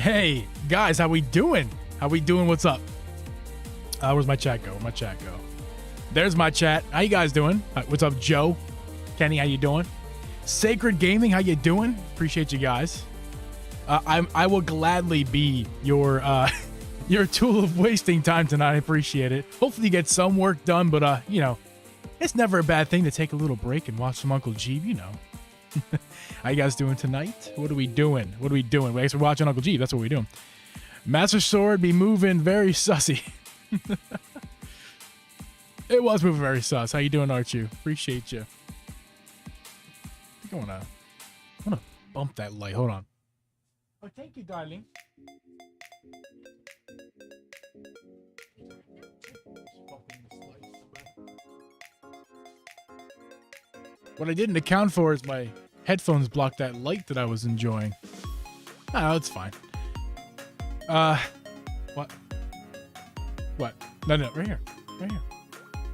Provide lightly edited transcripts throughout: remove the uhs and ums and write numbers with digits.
Hey, guys, how we doing? How we doing? What's up? Where's my chat go? Where'd my chat go? There's my chat. How you guys doing? What's up, Joe? Kenny, how you doing? Sacred Gaming, how you doing? Appreciate you guys. I will gladly be your your tool of wasting time tonight. I appreciate it. Hopefully you get some work done, but you know, it's never a bad thing to take a little break and watch some Uncle Geeb, you know. How you guys doing tonight? What are we doing? What are we doing? I guess we're watching Uncle Geeb. That's what we're doing. Master Sword be moving very sussy. It was moving very sus. How you doing, Archu? Appreciate you. I think I wanna bump that light. Hold on. Oh, thank you, darling. What I didn't account for is my headphones blocked that light that I was enjoying. Oh, it's fine. What? What? No, right here. Right here.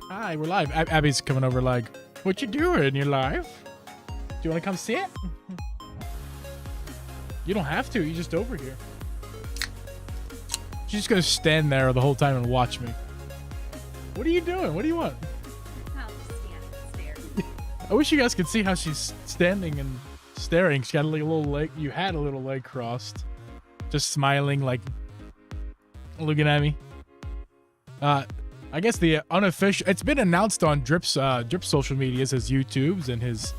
Hi, we're live. Abby's coming over like, what you doing? You live? Do you want to come see it? You don't have to. You're just over here. She's just going to stand there the whole time and watch me. What are you doing? What do you want? I'll just stand and stare. I wish you guys could see how she's standing and staring. She got like a little leg. You had a little leg crossed. Just smiling, like looking at me. I guess the unofficial, it's been announced on Drip's social medias, his YouTubes and his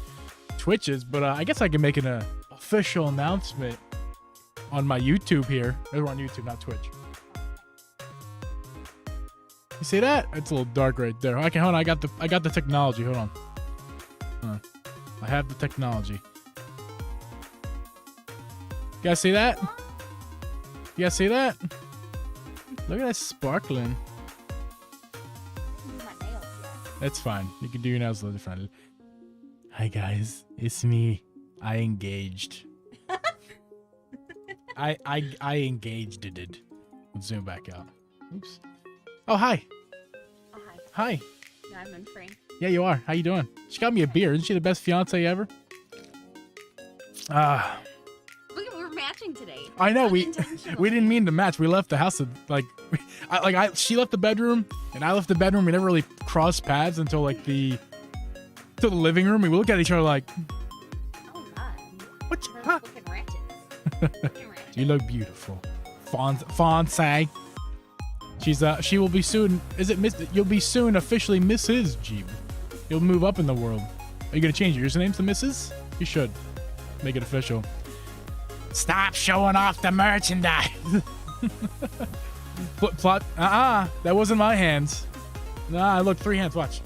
Twitches, but I guess I can make an official announcement on my YouTube here. We're on YouTube, not Twitch. You see that? It's a little dark right there. Okay, hold on. I got the technology. Hold on. I have the technology. You guys see that? You guys see that? Look at that sparkling. That's fine. You can do your nails a little different. Hi guys, it's me. I engaged. I engaged it. Let's zoom back out. Oops. Oh hi. Oh, hi. Hi. No, I'm in frame. Yeah, you are. How you doing? She got me a beer. Isn't she the best fiance ever? Look, we're matching today. I know we didn't mean to match. We left the house she left the bedroom and I left the bedroom. We never really crossed paths until like the living room. We look at each other like, oh god, what? Huh? Looking ratchet. You look beautiful, Fonse. She will be soon. You'll be soon officially Mrs. Geeb. You'll move up in the world. Are you gonna change your username to Mrs.? You should make it official. Stop showing off the merchandise. Plot. That wasn't my hands. Nah, look, 3 hands. Watch.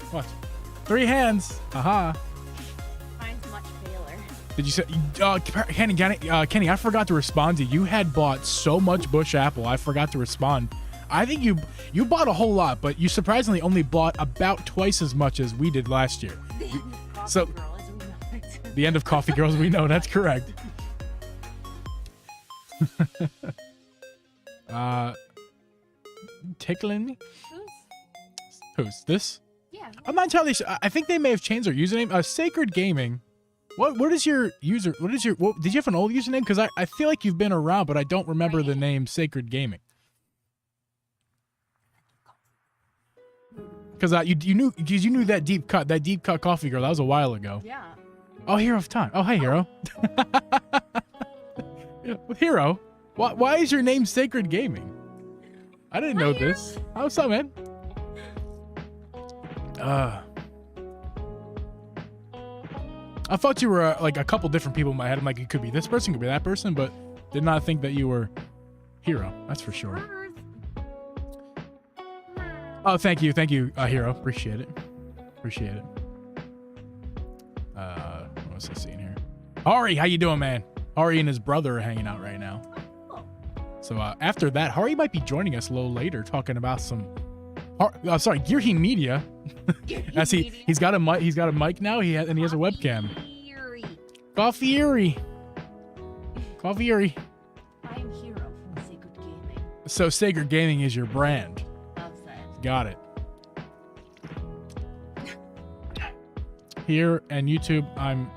3 hands. Aha. Mine's much paler. Did you say, Kenny? I forgot to respond to you. You had bought so much Bush Apple. I forgot to respond. I think you bought a whole lot, but you surprisingly only bought about twice as much as we did last year. The end of Coffee Girls we know. That's correct. Tickling me? Who's this? Yeah. I'm not entirely sure. I think they may have changed their username. Sacred Gaming. What is your user? Did you have an old username? Because I feel like you've been around, but I don't remember the name Sacred Gaming. Because you knew that deep cut coffee girl. That was a while ago. Yeah. Oh, Hero of Time. Oh, hey, Hero. Hero, why is your name Sacred Gaming? I didn't know this. Oh, what's up, man? I thought you were like a couple different people in my head. I'm like, it could be this person, could be that person, but did not think that you were Hero. That's for sure. Oh, thank you, Hero. Appreciate it. What was I seeing here? Hari, how you doing, man? Hari and his brother are hanging out right now. So after that, Hari might be joining us a little later, talking about some. Gearheem Media. As he's got a mic. He's got a mic now. He has a webcam. Coffee Erie. I am Hero from Sacred Gaming. So Sacred Gaming is your brand. Love that. Got it. Here and YouTube, I'm.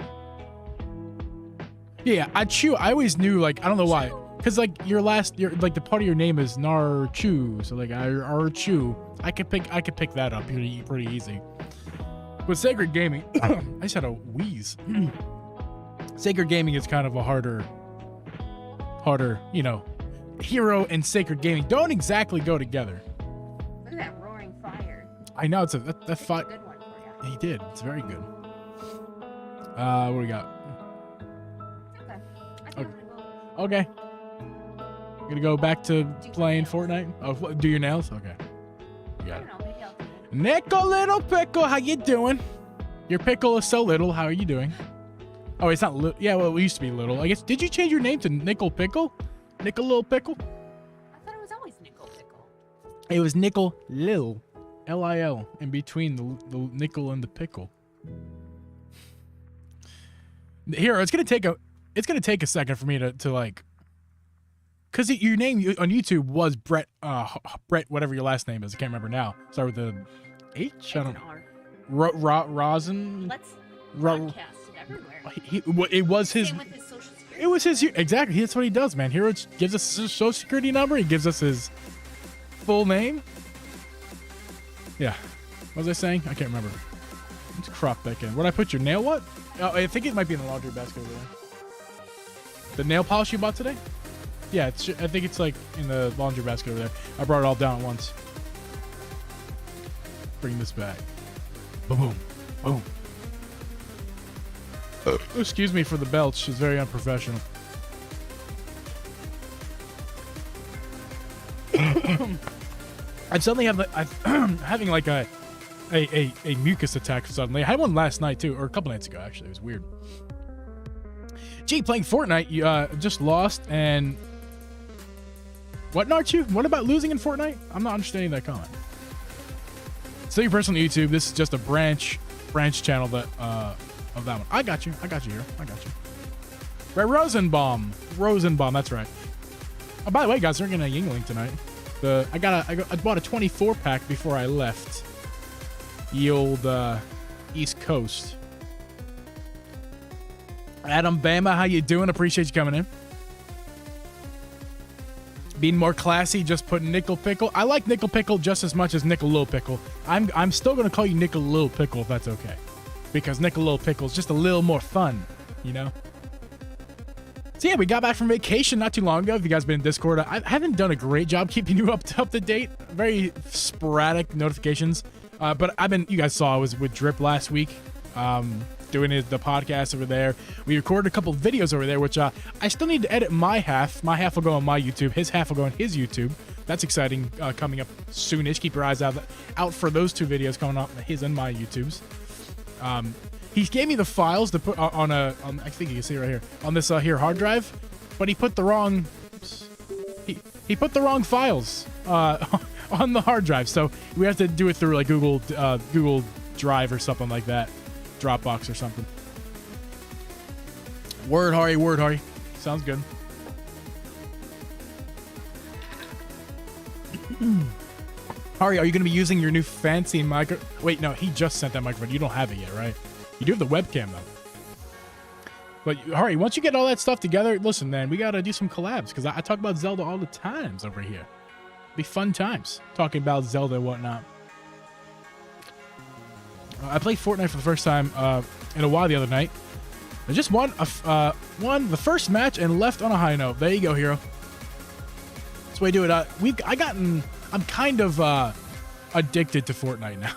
Yeah, I always knew, like, I don't know why. Cause like your like the part of your name is Narchu, so like Archu. I could pick that up pretty easy. With Sacred Gaming, I just had a wheeze. Sacred Gaming is kind of a harder, Hero and Sacred Gaming don't exactly go together. Look at that roaring fire. I know that That's a good one for you. He did. It's very good. What do we got? Okay. I think I'm gonna go. Okay. Gonna go back to playing Fortnite. Oh, do your nails? Okay. You I got it. don't know. Maybe I'll. Nickel Little Pickle, how you doing? Your pickle is so little. How are you doing? Oh, it's not little. Yeah, well, it used to be little. I guess. Did you change your name to Nickel Pickle? Nickel Little Pickle? I thought it was always Nickel Pickle. It was Nickel Lil, Lil, in between the nickel and the pickle. Here, it's gonna take a second for me to like, cause your name on YouTube was Brett, whatever your last name is. I can't remember now. Start with the H. I don't know. Rosin. Let's broadcast it everywhere. It was his. Same with his social security. It was his. Exactly. That's what he does, man. Hero gives us his social security number. He gives us his full name. Yeah. What was I saying? I can't remember. Let's crop back in. Where'd I put your nail? What? Oh, I think it might be in the laundry basket over there. The nail polish you bought today? Yeah, I think it's like in the laundry basket over there. I brought it all down at once. Bring this back. Boom, boom, boom. Excuse me for the belch. It's very unprofessional. I suddenly have I'm having like a mucus attack suddenly. I had one last night too, or a couple nights ago actually. It was weird. Gee, playing Fortnite, you just lost and what, aren't you? What about losing in Fortnite? I'm not understanding that comment. So your personal YouTube, this is just a branch channel that of that one. I got you here. I got you. Right, Rosenbaum, that's right. Oh, by the way, guys, we're getting a Yingling tonight. I bought a 24 pack before I left the old East Coast. Adam Bama, how you doing? Appreciate you coming in. Being more classy, just put Nickel Pickle. I like Nickel Pickle just as much as Nickel Little Pickle. I'm still gonna call you Nickel Little Pickle if that's okay, because Nickel Little Pickle is just a little more fun, you know. So yeah, we got back from vacation not too long ago. If you guys been in Discord, I haven't done a great job keeping you up to date. Very sporadic notifications, but you guys saw I was with Drip last week, doing the podcast over there. We recorded a couple videos over there, which I still need to edit my half. My half will go on my YouTube. His half will go on his YouTube. That's exciting, coming up soonish. Keep your eyes out for those two videos coming up, his and my YouTubes. He gave me the files to put on I think you can see right here on this here hard drive, but he put the wrong he put the wrong files on the hard drive, so we have to do it through like Google Drive or something like that, Dropbox or something. Word Hari, sounds good. Hari, are you going to be using your new fancy micro? Wait, no, he just sent that microphone. You don't have it yet, right? You do have the webcam, though. But, Hari, once you get all that stuff together, listen, man, we got to do some collabs, because I talk about Zelda all the times over here. Be fun times talking about Zelda and whatnot. I played Fortnite for the first time in a while the other night. I just won the first match and left on a high note. There you go, Hero. That's the way to do it. I'm kind of addicted to Fortnite now.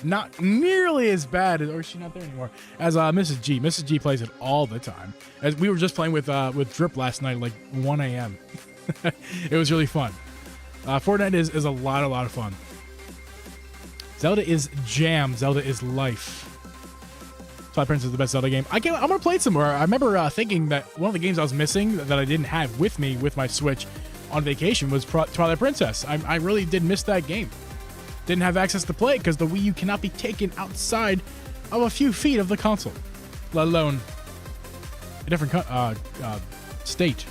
Not nearly as bad as, or is she not there anymore, as Mrs. G. Mrs. G plays it all the time. As we were just playing with Drip last night, like 1 a.m. It was really fun. Fortnite is a lot of fun. Zelda is jam. Zelda is life. Twilight Princess is the best Zelda game. I'm gonna play it some more. I remember thinking that one of the games I was missing that I didn't have with me with my Switch on vacation was Twilight Princess. I really did miss that game. Didn't have access to play it because the Wii U cannot be taken outside of a few feet of the console, let alone a different state.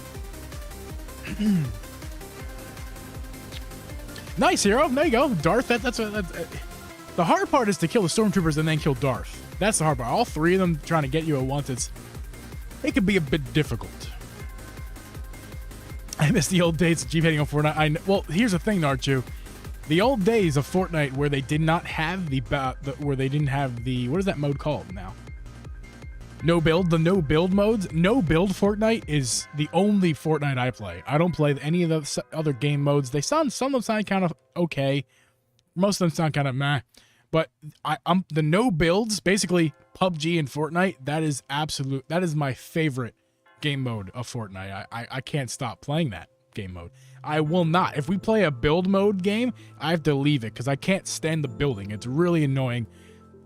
Nice, Hero. There you go. Darth, that's the hard part is to kill the stormtroopers and then kill Darth. That's the hard part. All three of them trying to get you at once, it can be a bit difficult. I miss the old days of Jeep hating on Fortnite. Well, here's the thing, Narchu. The old days of Fortnite where they did not have where they didn't have the, what is that mode called now? No build, the no build modes. No build Fortnite is the only Fortnite I play. I don't play any of the other game modes. Some of them sound kind of okay. Most of them sound kind of meh. But I'm the no builds, basically PUBG and Fortnite. That is my favorite game mode of Fortnite. I can't stop playing that game mode. I will not. If we play a build mode game, I have to leave it because I can't stand the building. It's really annoying.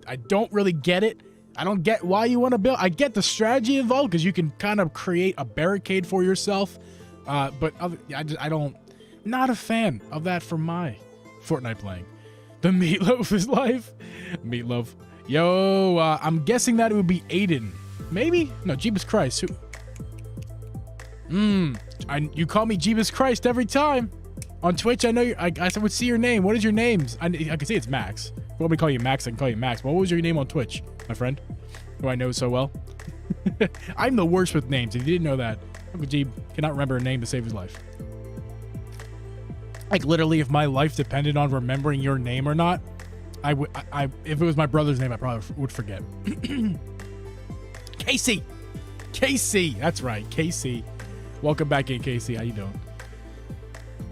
I don't really get it. I don't get why you want to build. I get the strategy involved because you can kind of create a barricade for yourself. But I don't. Not a fan of that for my Fortnite playing. The Meatloaf is life. Meatloaf. Yo, I'm guessing that it would be Aiden. Maybe? No, Jeebus Christ. Who? You call me Jeebus Christ every time. On Twitch, I know I would see your name. What is your name? I can say it's Max. If you want me to call you Max, I can call you Max. But what was your name on Twitch, my friend? Who I know so well? I'm the worst with names. If you didn't know that, Uncle Geeb cannot remember a name to save his life. Like literally, if my life depended on remembering your name or not, if it was my brother's name, I probably would forget. Casey, that's right, Casey. Welcome back in, Casey. How you doing?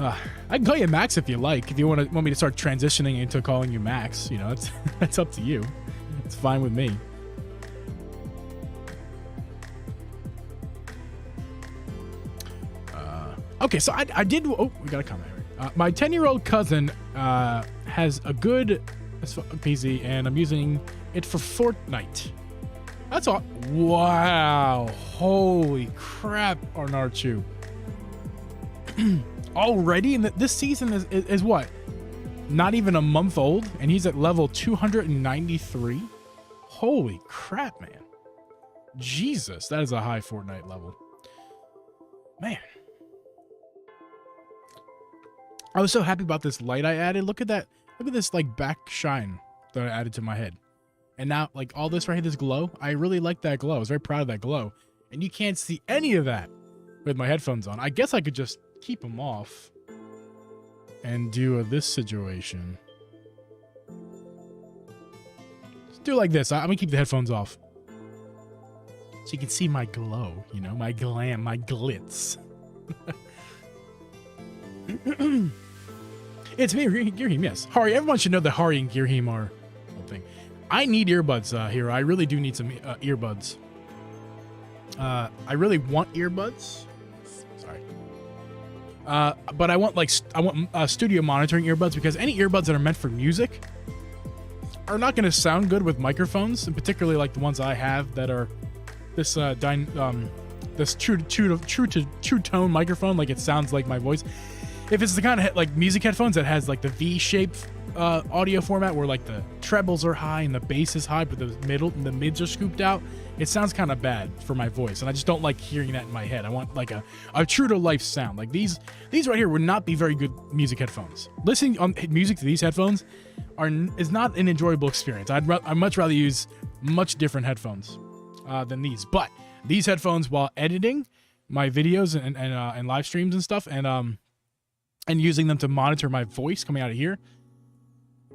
I can call you Max if you like. If you want me to start transitioning into calling you Max, you know, that's up to you. It's fine with me. Okay, so I did. Oh, we got a comment here. My 10-year-old cousin has a good PC, and I'm using it for Fortnite. That's all. Wow. Holy crap, Arnarchu. Already? And this season is what? Not even a month old, and he's at level 293? Holy crap, man. Jesus, that is a high Fortnite level. Man. I was so happy about this light I added. Look at that. Look at this like back shine that I added to my head. And now like all this right here, this glow, I really like that glow. I was very proud of that glow. And you can't see any of that with my headphones on. I guess I could just keep them off and do this situation. Let's do it like this. I'm gonna keep the headphones off so you can see my glow, you know, my glam, my glitz. It's me, Gearheem, yes. Hari, everyone should know that Hari and Gearheem are something. I need earbuds here. I really do need some earbuds. I really want earbuds. Sorry. But I want studio monitoring earbuds because any earbuds that are meant for music are not going to sound good with microphones, and particularly like the ones I have that are this this true tone microphone, like it sounds like my voice. If it's the kind of like music headphones that has like the V-shaped audio format where like the trebles are high and the bass is high, but the mids are scooped out, it sounds kind of bad for my voice, and I just don't like hearing that in my head. I want like a true to life sound. Like these right here would not be very good music headphones. Listening on music to these headphones is not an enjoyable experience. I'd much rather use much different headphones than these. But these headphones, while editing my videos and live streams and stuff, and using them to monitor my voice coming out of here,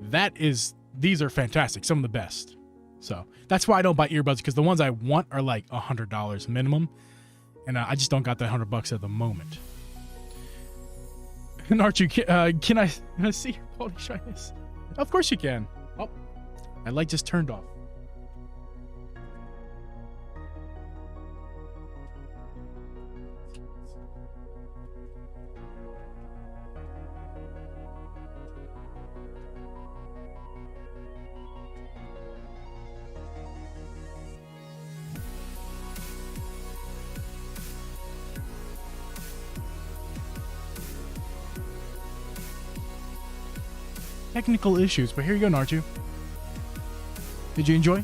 these are fantastic. Some of the best. So that's why I don't buy earbuds, because the ones I want are like $100 minimum, and I just don't got that $100 at the moment. And Archie, can I see your body shyness? Of course you can. Oh, my light just turned off. Technical issues, but here you go, Narchu. Did you enjoy?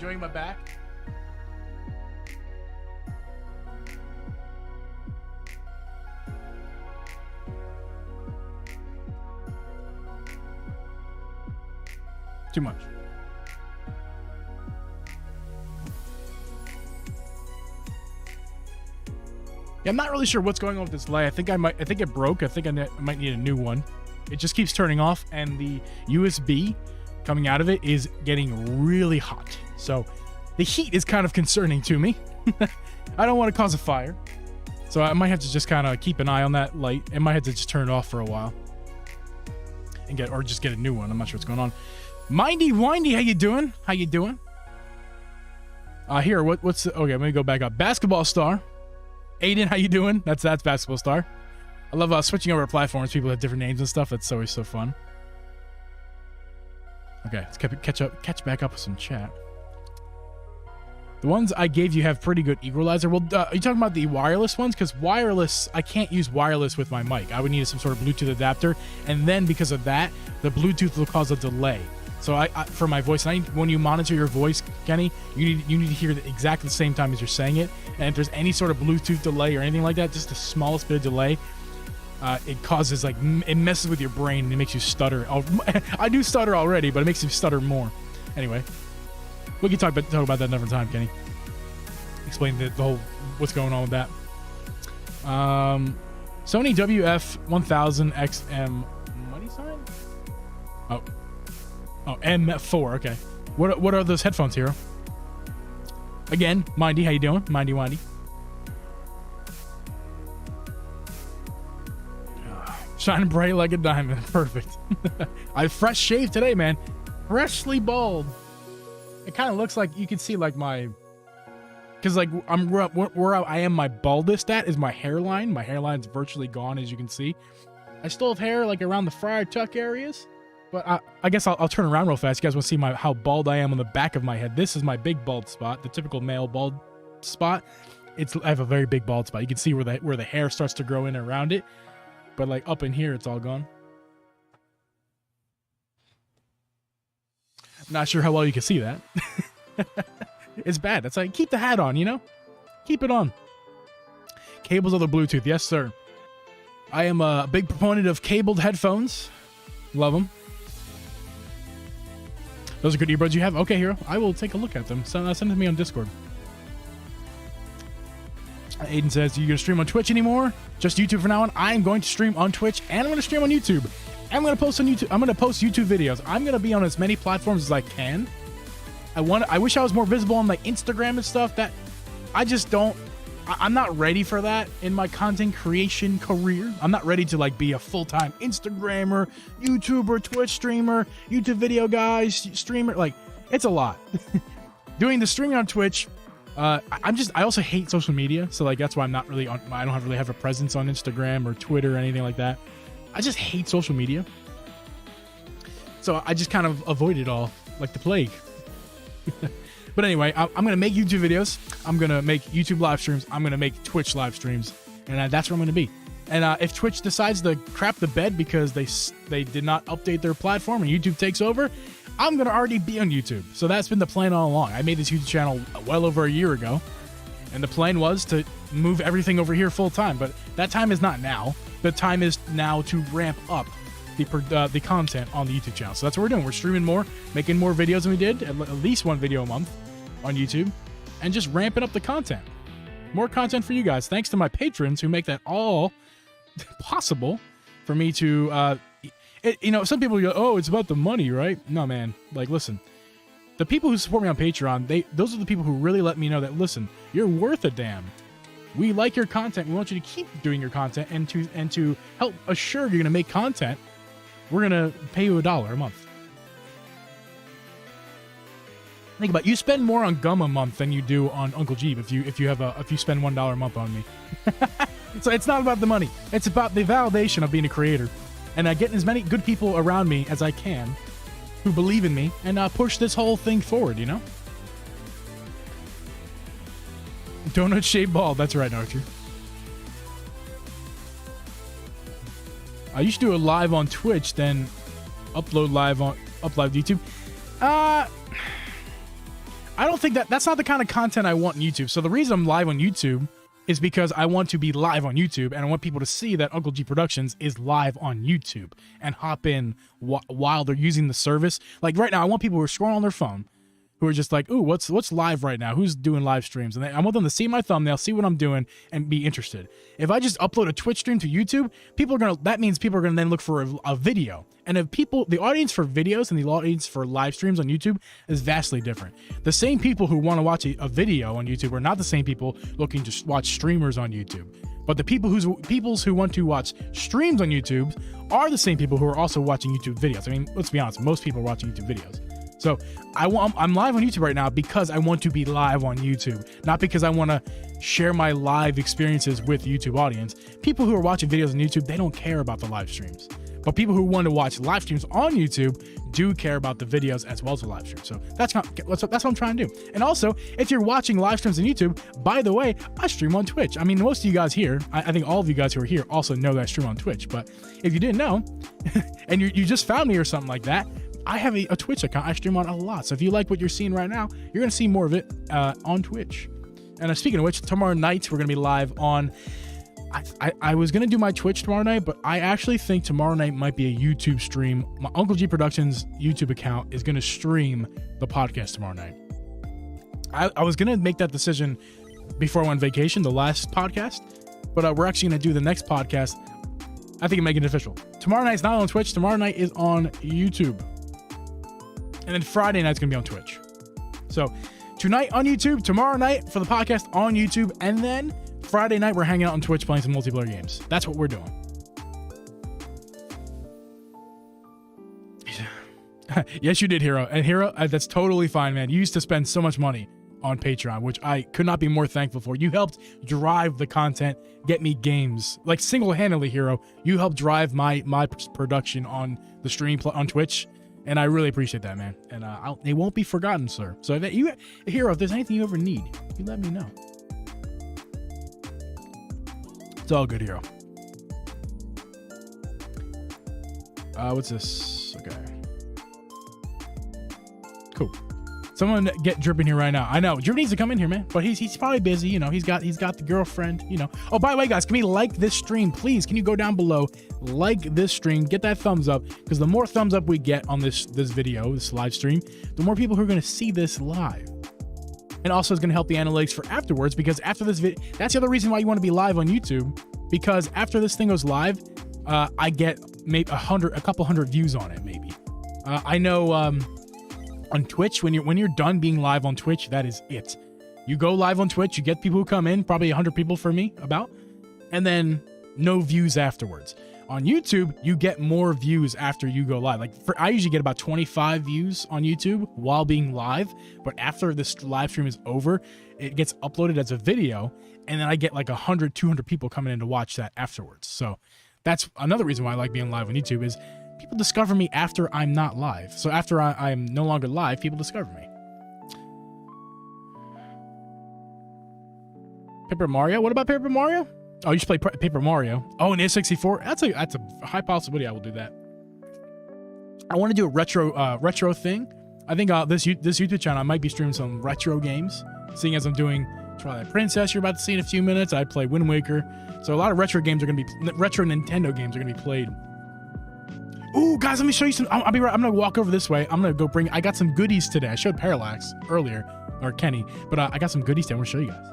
enjoying my back? Too much. Yeah, I'm not really sure what's going on with this delay. I think it broke. I think I might need a new one. It just keeps turning off, and the USB coming out of it is getting really hot. So the heat is kind of concerning to me. I don't want to cause a fire. So I might have to just kind of keep an eye on that light. I might have to just turn it off for a while. And just get a new one. I'm not sure what's going on. Mindy Windy, how you doing? How you doing? Here, what's okay, let me go back up. Basketball Star. Aiden, how you doing? That's Basketball Star. I love switching over platforms. People have different names and stuff. That's always so fun. Okay, let's catch back up with some chat. The ones I gave you have pretty good equalizer. Well, are you talking about the wireless ones? Because wireless, I can't use wireless with my mic. I would need some sort of Bluetooth adapter, and then because of that, the Bluetooth will cause a delay. So I for my voice, when you monitor your voice, Kenny, you need to hear it exactly the same time as you're saying it. And if there's any sort of Bluetooth delay or anything like that, just the smallest bit of delay, it causes it messes with your brain and it makes you stutter. I do stutter already, but it makes you stutter more. Anyway, we can talk about that another time, Kenny. Explain the whole what's going on with that. Sony WF-1000XM money sign. Oh, M4. Okay. What are those headphones, Hero? Again, Mindy, how you doing? Mindy Windy. Shining bright like a diamond. Perfect. I fresh shaved today, man. Freshly bald. It kind of looks like you can see like my, because like where I am my baldest at is my hairline. My hairline's virtually gone, as you can see. I still have hair like around the Friar Tuck areas. But I guess I'll turn around real fast. You guys want to see how bald I am on the back of my head. This is my big bald spot, the typical male bald spot. I have a very big bald spot. You can see where the hair starts to grow in around it. But like up in here, it's all gone. Not sure how well you can see that. It's bad. That's like, keep the hat on, you know? Keep it on. Cables are the Bluetooth. Yes, sir. I am a big proponent of cabled headphones. Love them. Those are good earbuds you have? Okay, Hero. I will take a look at them. Send them to me on Discord. Aiden says, you going to stream on Twitch anymore? Just YouTube for now on? I'm going to stream on Twitch, and I'm going to stream on YouTube. I'm going to post on YouTube. I'm going to post YouTube videos. I'm going to be on as many platforms as I can. I wish I was more visible on like Instagram and stuff. That I just don't. I'm not ready for that in my content creation career. I'm not ready to like be a full-time Instagrammer, YouTuber, Twitch streamer, YouTube video guy, streamer. Like, it's a lot. Doing the streaming on Twitch, I also hate social media. So like, that's why I'm not really on, I don't really have a presence on Instagram or Twitter or anything like that. I just hate social media. So I just kind of avoid it all like the plague. But anyway, I'm going to make YouTube videos. I'm going to make YouTube live streams. I'm going to make Twitch live streams. And that's where I'm going to be. And if Twitch decides to crap the bed because they did not update their platform and YouTube takes over, I'm going to already be on YouTube. So that's been the plan all along. I made this YouTube channel well over a year ago. And the plan was to move everything over here full time. But that time is not now. The time is now to ramp up the content on the YouTube channel. So that's what we're doing. We're streaming more, making more videos than we did, at least one video a month on YouTube, and just ramping up the content. More content for you guys, thanks to my patrons who make that all possible for me to, some people go, oh, it's about the money, right? No, man. Like, listen, the people who support me on Patreon, those are the people who really let me know that, listen, you're worth a damn. We like your content. We want you to keep doing your content, and to help assure you're going to make content, we're going to pay you $1 a month. Think about it. You spend more on gum a month than you do on Uncle Geeb if you spend $1 a month on me. So it's not about the money. It's about the validation of being a creator, and getting as many good people around me as I can who believe in me and push this whole thing forward. You know. Donut shaped ball. That's right, Archer. I used to do a live on Twitch, then upload live YouTube. I don't think that's not the kind of content I want on YouTube. So the reason I'm live on YouTube is because I want to be live on YouTube, and I want people to see that Uncle Geeb Productions is live on YouTube and hop in while they're using the service. Like right now, I want people who are scrolling on their phone, who are just like, ooh, what's live right now? Who's doing live streams? And I want them to see my thumbnail, see what I'm doing, and be interested. If I just upload a Twitch stream to YouTube, that means people are gonna then look for a video. And if the audience for videos and the audience for live streams on YouTube is vastly different. The same people who want to watch a video on YouTube are not the same people looking to watch streamers on YouTube. But the people who want to watch streams on YouTube are the same people who are also watching YouTube videos. I mean, let's be honest, most people are watching YouTube videos. So I'm live on YouTube right now because I want to be live on YouTube, not because I want to share my live experiences with YouTube audience. People who are watching videos on YouTube, they don't care about the live streams. But people who want to watch live streams on YouTube do care about the videos as well as the live stream. So that's what I'm trying to do. And also, if you're watching live streams on YouTube, by the way, I stream on Twitch. I mean, most of you guys here, I think all of you guys who are here also know that I stream on Twitch. But if you didn't know, and you just found me or something like that, I have a Twitch account I stream on a lot. So if you like what you're seeing right now, you're going to see more of it on Twitch. And speaking of which, tomorrow night, we're going to be live on... I was going to do my Twitch tomorrow night, but I actually think tomorrow night might be a YouTube stream. My Uncle Geeb Productions YouTube account is going to stream the podcast tomorrow night. I was going to make that decision before I went on vacation, the last podcast, but we're actually going to do the next podcast. I think I'm making it official. Tomorrow night's not on Twitch. Tomorrow night is on YouTube. And then Friday night's going to be on Twitch. So tonight on YouTube, tomorrow night for the podcast on YouTube, and then Friday night, we're hanging out on Twitch playing some multiplayer games. That's what we're doing. Yes, you did, Hero. And Hero, that's totally fine, man. You used to spend so much money on Patreon, which I could not be more thankful for. You helped drive the content, get me games. Like, single-handedly, Hero, you helped drive my production on the stream on Twitch, and I really appreciate that, man. And it won't be forgotten, sir. So, Hero, if there's anything you ever need, you let me know. It's all good, Hero. What's this? Okay. Cool. Someone get Drip in here right now. I know Drip needs to come in here, man, but he's probably busy. You know, he's got the girlfriend. You know. Oh, by the way, guys, can we like this stream, please? Can you go down below, like this stream, get that thumbs up, because the more thumbs up we get on this video, this live stream, the more people who are going to see this live. And also, it's going to help the analytics for afterwards, because after this video, that's the other reason why you want to be live on YouTube, because after this thing goes live, I get maybe a couple hundred views on it, maybe. I know on Twitch, when you're done being live on Twitch, that is it. You go live on Twitch, you get people who come in, probably 100 people for me, about, and then no views afterwards. On YouTube, you get more views after you go live. I usually get about 25 views on YouTube while being live, but after this live stream is over, it gets uploaded as a video, and then I get like 100, 200 people coming in to watch that afterwards. So that's another reason why I like being live on YouTube, is people discover me after I'm not live. So after I'm no longer live, people discover me. Paper Mario? What about Paper Mario? Oh, you should play Paper Mario. Oh, an N64? That's a high possibility I will do that. I want to do a retro thing. I think this YouTube channel, I might be streaming some retro games, seeing as I'm doing Twilight Princess you're about to see in a few minutes. I play Wind Waker. So a lot of retro games are going to be, retro Nintendo games are going to be played. Ooh, guys, let me show you some. I'll be right. I'm going to walk over this way. I'm going to go I got some goodies today. I showed Parallax earlier, or Kenny, but I got some goodies today. I want to show you guys.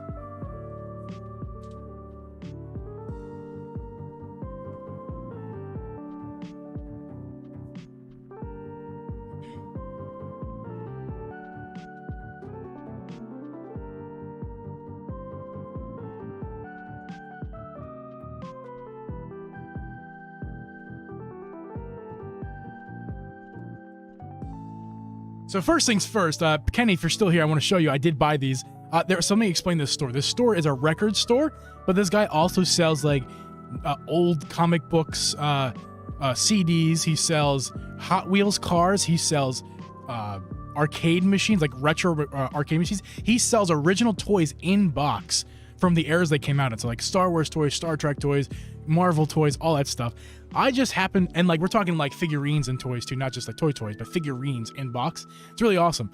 So first things first, Kenny, if you're still here, I want to show you. I did buy these. So let me explain this store. This store is a record store, but this guy also sells like old comic books, CDs. He sells Hot Wheels cars. He sells arcade machines, like retro arcade machines. He sells original toys in box from the eras they came out. It's like Star Wars toys, Star Trek toys, Marvel toys, all that stuff. I just happened, and like we're talking like figurines and toys too, not just like toys, but figurines in box. It's really awesome.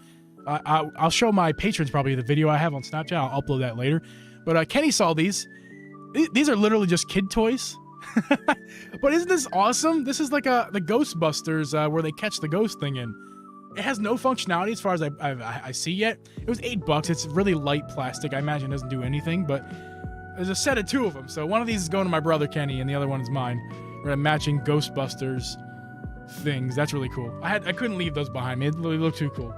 I'll show my patrons probably the video I have on Snapchat. I'll upload that later. But Kenny saw these. These are literally just kid toys. But isn't this awesome? This is like the Ghostbusters where they catch the ghost thing in. It has no functionality as far as I see yet. It was $8. It's really light plastic. I imagine it doesn't do anything, but there's a set of 2 of them. So one of these is going to my brother Kenny, and the other one is mine. We're matching Ghostbusters things. That's really cool. I couldn't leave those behind me. It really looked too cool.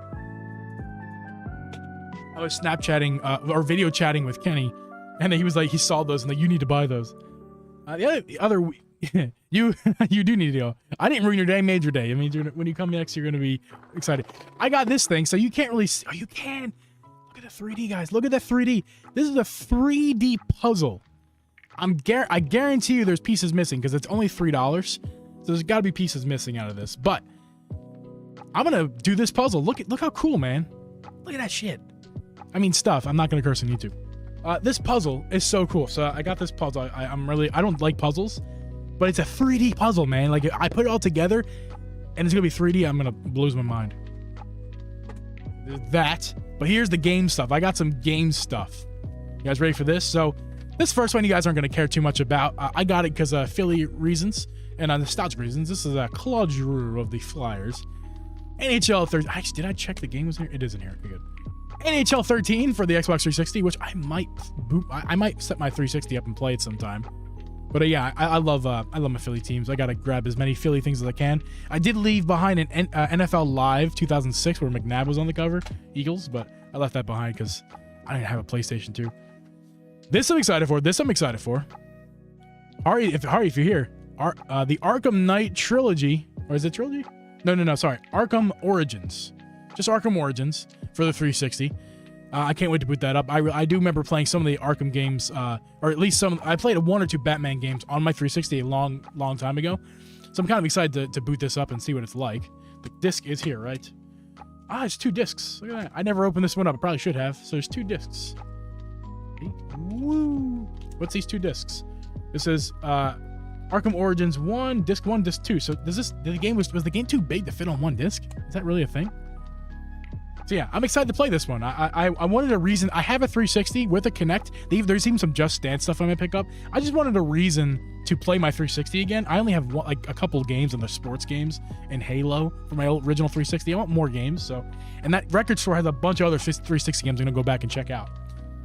I was Snapchatting or video chatting with Kenny, and he was like, he saw those and like, you need to buy those. The other you do need to go. I didn't ruin your day, made your day. I mean, when you come next, you're gonna be excited. I got this thing, so you can't really see. Oh, you can. Look at the 3D, guys. Look at that 3D. This is a 3D puzzle. I guarantee you there's pieces missing because it's only $3. So there's got to be pieces missing out of this. But I'm gonna do this puzzle. Look how cool, man. Look at that shit. I mean, stuff. I'm not gonna curse on YouTube. This puzzle is so cool. So I got this puzzle. I don't like puzzles, but it's a 3D puzzle, man. Like I put it all together, and it's gonna be 3D. I'm gonna lose my mind. That. But here's the game stuff. I got some game stuff. You guys ready for this? So this first one you guys aren't gonna care too much about. I got it because of affiliate reasons and nostalgic reasons. This is a Claude Giroux of the Flyers. NHL 13. Actually, did I check the game was here? It is in here. Okay, good. NHL 13 for the Xbox 360, which I might set my 360 up and play it sometime. But yeah, I love my Philly teams. I gotta grab as many Philly things as I can. I did leave behind an NFL Live 2006 where McNabb was on the cover, Eagles, but I left that behind because I didn't have a PlayStation 2. This I'm excited for. Ari, if you're here, the Arkham Knight Trilogy, or is it Trilogy? No, sorry, Arkham Origins. Just Arkham Origins for the 360. I can't wait to boot that up. I do remember playing some of the Arkham games, or at least some. I played 1 or 2 Batman games on my 360 a long time ago. So I'm kind of excited to boot this up and see what it's like. The disc is here, right? It's 2 discs. Look at that. I never opened this one up. I probably should have. So there's 2 discs. Woo! What's these 2 discs? This is Arkham Origins 1, disc 1, disc 2. So was the game too big to fit on 1 disc? Is that really a thing? So yeah, I'm excited to play this one. I wanted a reason. I have a 360 with a Kinect. There's even some Just Dance stuff I might pick up. I just wanted a reason to play my 360 again. I only have a couple games on the sports games and Halo for my original 360. I want more games. So, and that record store has a bunch of other 360 games I'm gonna go back and check out.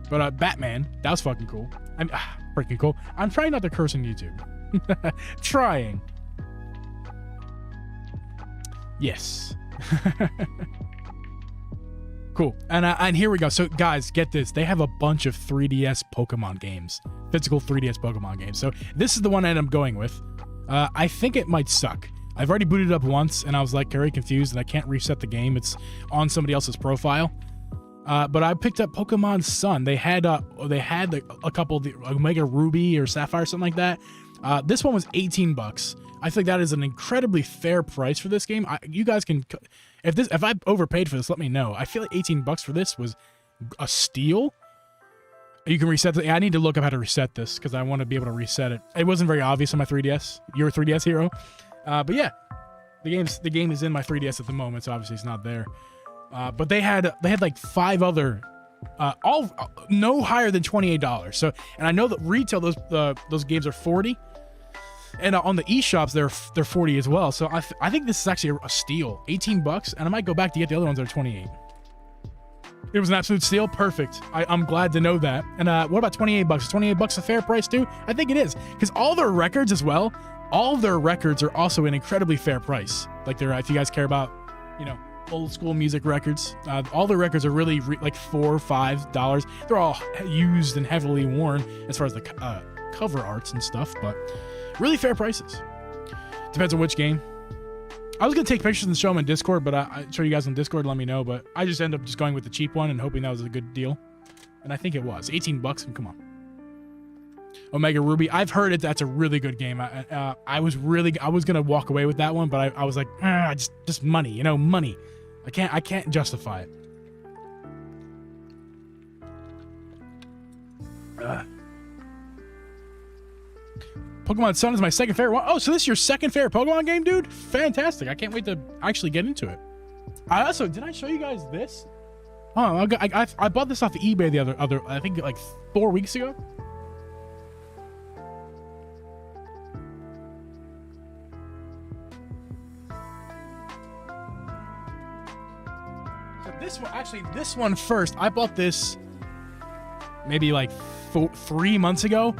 But Batman, that was fucking cool. Freaking cool. I'm trying not to curse on YouTube. Trying. Yes. Cool. And here we go. So guys, get this. They have a bunch of 3DS Pokemon games. Physical 3DS Pokemon games. So this is the one that I'm going with. I think it might suck. I've already booted it up once and I was like very confused and I can't reset the game. It's on somebody else's profile. But I picked up Pokemon Sun. They had a couple of the Omega Ruby or Sapphire, something like that. This one was $18. I think that is an incredibly fair price for this game. You guys can, if I overpaid for this, let me know. I feel like $18 for this was a steal. You can reset the, I need to look up how to reset this because I want to be able to reset it. It wasn't very obvious on my 3DS. You're a 3DS hero. But yeah, the game is in my 3DS at the moment, so obviously it's not there. But they had like 5 other, all no higher than $28. So, and I know that retail those games are $40, and on the eShops they're $40 as well. So I think this is actually a steal, $18, and I might go back to get the other ones that are $28. It was an absolute steal. Perfect. I'm glad to know that. And what about $28? Is $28 a fair price too? I think it is, because all their records as well. All of their records are also an incredibly fair price. Like if you guys care about, old school music records, all the records are really like $4 or $5. They're all used and heavily worn as far as the cover arts and stuff, but really fair prices. Depends on which game. I was gonna take pictures and show them in Discord, but I show you guys on Discord. Let me know. But I just end up just going with the cheap one and hoping that was a good deal, and I think it was $18. And come on, Omega Ruby. I've heard that's a really good game. I was gonna walk away with that one, but I was like, just money, money. I can't justify it. Pokemon Sun is my second favorite one. Oh, so this is your second favorite Pokemon game, dude? Fantastic. I can't wait to actually get into it. Did I show you guys this? Oh, I bought this off of eBay the other I think like 4 weeks ago. So this one first. I bought this maybe like 3 months ago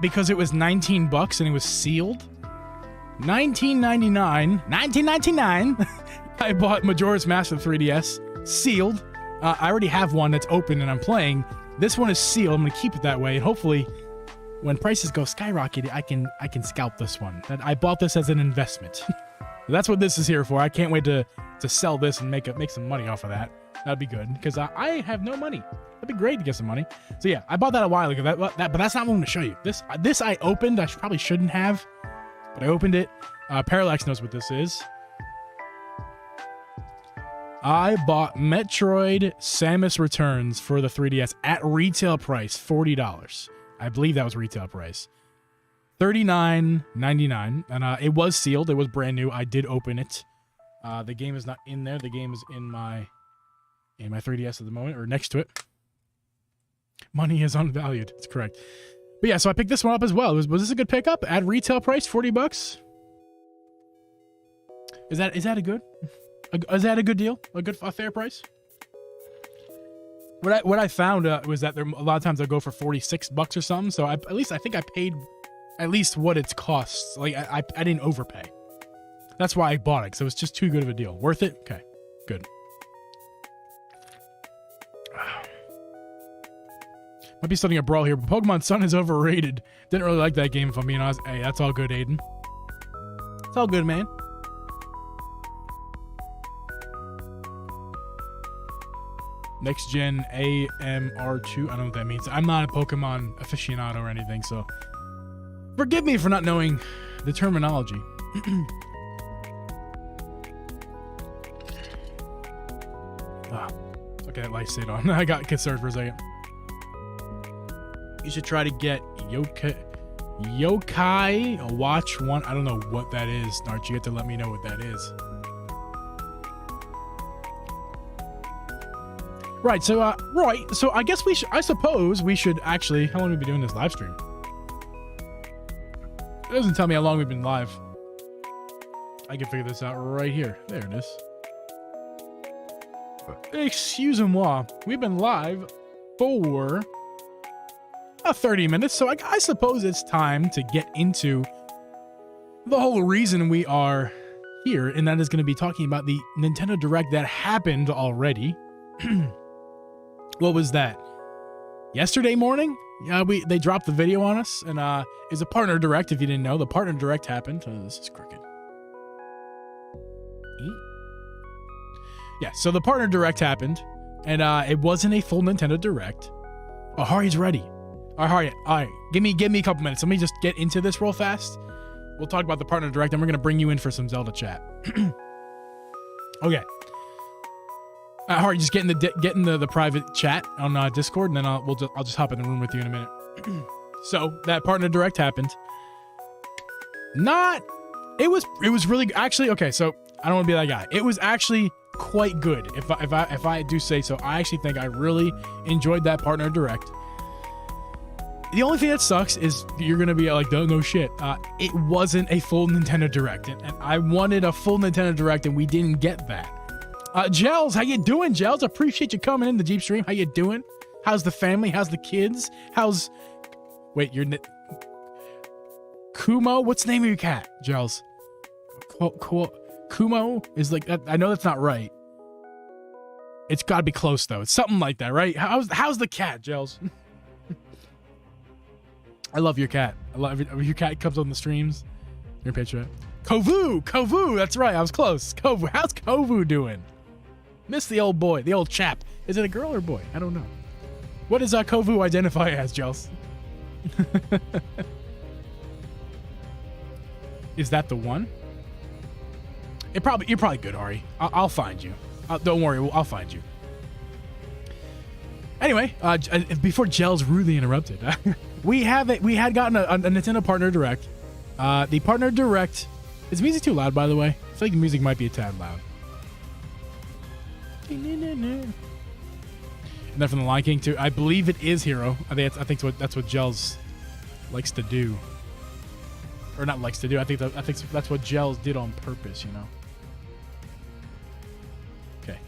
because it was $19 and it was sealed. $19.99. I bought Majora's Mask for 3DS sealed. I already have one that's open and I'm playing. This one is sealed. I'm gonna keep it that way, and hopefully, when prices go skyrocket, I can scalp this one. I bought this as an investment. That's what this is here for. I can't wait to sell this and make some money off of that. That'd be good because I have no money. That'd be great to get some money. So yeah, I bought that a while ago. But that's not what I'm gonna show you. This I opened. I probably shouldn't have, but I opened it. Parallax knows what this is. I bought Metroid Samus Returns for the 3DS at retail price, $40. I believe that was retail price. $39.99, and it was sealed. It was brand new. I did open it. The game is not in there. The game is in my 3DS at the moment, or next to it. Money is unvalued. That's correct. But yeah, so I picked this one up as well. Was this a good pickup? At retail price, $40? Is that a good? Is that a good deal? A fair price? What I found was that there a lot of times they'll go for $46 or something. So I think I paid at least what it costs. Like I didn't overpay. That's why I bought it, because it was just too good of a deal. Worth it? Okay, good. Might be starting a brawl here, but Pokemon Sun is overrated. Didn't really like that game, if I'm being honest. Hey, that's all good, Aiden. It's all good, man. Next gen AMR2. I don't know what that means. I'm not a Pokemon aficionado or anything, so forgive me for not knowing the terminology. Okay, that light stayed on. I got concerned for a second. You should try to get Yokai Watch 1. I don't know what that is, Nart. You have to let me know what that is. Right, so I guess I suppose we should actually, how long have we been doing this live stream? It doesn't tell me how long we've been live. I can figure this out right here. There it is. Excusez-moi. We've been live for 30 minutes, so I suppose it's time to get into the whole reason we are here, and that is going to be talking about the Nintendo Direct that happened already. What was that? Yesterday morning? Yeah, they dropped the video on us, and it's a partner direct. If you didn't know, the partner direct happened. This is crooked. Yeah, so the partner direct happened, and it wasn't a full Nintendo Direct. Oh, Hari's ready. All right. Give me a couple minutes. Let me just get into this real fast. We'll talk about the partner direct, and we're gonna bring you in for some Zelda chat. Okay. Hari, just get in the private chat on Discord, and then I'll just hop in the room with you in a minute. So that partner direct happened. It was really actually okay. So I don't want to be that guy. It was actually quite good, if I do say so. I actually think I really enjoyed that partner direct. The only thing that sucks is you're gonna be like, no shit. It wasn't a full Nintendo Direct, and I wanted a full Nintendo Direct, and we didn't get that. Gels, how you doing, Gels? Appreciate you coming in the Jeep stream. How you doing? How's the family? How's the kids? Wait, Kumo? What's the name of your cat, Gels? Kumo is like, I know that's not right. It's got to be close though. It's something like that, right? How's the cat, Gels? I love your cat. I love your cat comes on the streams. Your picture. Kovu, that's right. I was close. Kovu, how's Kovu doing? Miss the old boy, the old chap. Is it a girl or a boy? I don't know. What does Kovu identify as, Gels? Is that the one? You're probably good, Ari. I'll find you. Don't worry, I'll find you. Anyway, before Gels rudely interrupted, we had gotten a Nintendo Partner Direct. The Partner Direct. Is music too loud, by the way? I feel like the music might be a tad loud. And then from the Lion King too. I believe it is Hero. I think that's what Gels likes to do, or not likes to do. I think that's what Gels did on purpose. You know. Okay.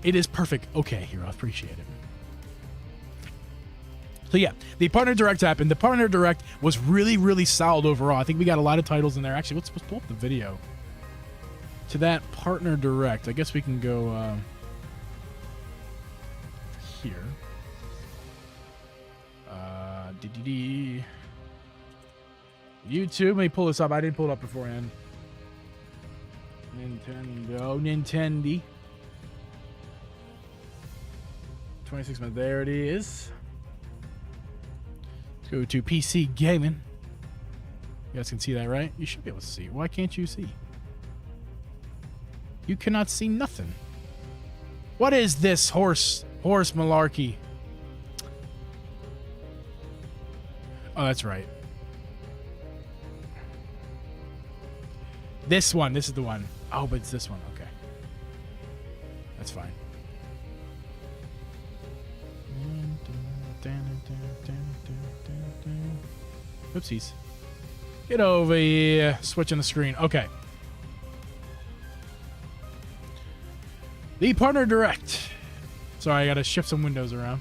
It is perfect. Okay, Hero. I appreciate it. So yeah, the Partner Direct happened. The Partner Direct was really, really solid overall. I think we got a lot of titles in there. Actually, let's pull up the video to that Partner Direct. I guess we can go here. YouTube. Let me pull this up. I didn't pull it up beforehand. Nintendo. 26 minutes. There it is. Let's go to PC Gaming. You guys can see that, right? You should be able to see. Why can't you see? You cannot see nothing. What is this horse malarkey? Oh, that's right. This one. This is the one. Oh, but it's this one. Okay. That's fine. Oopsies. Get over here. Switching the screen. Okay. The Partner Direct. Sorry, I gotta shift some windows around.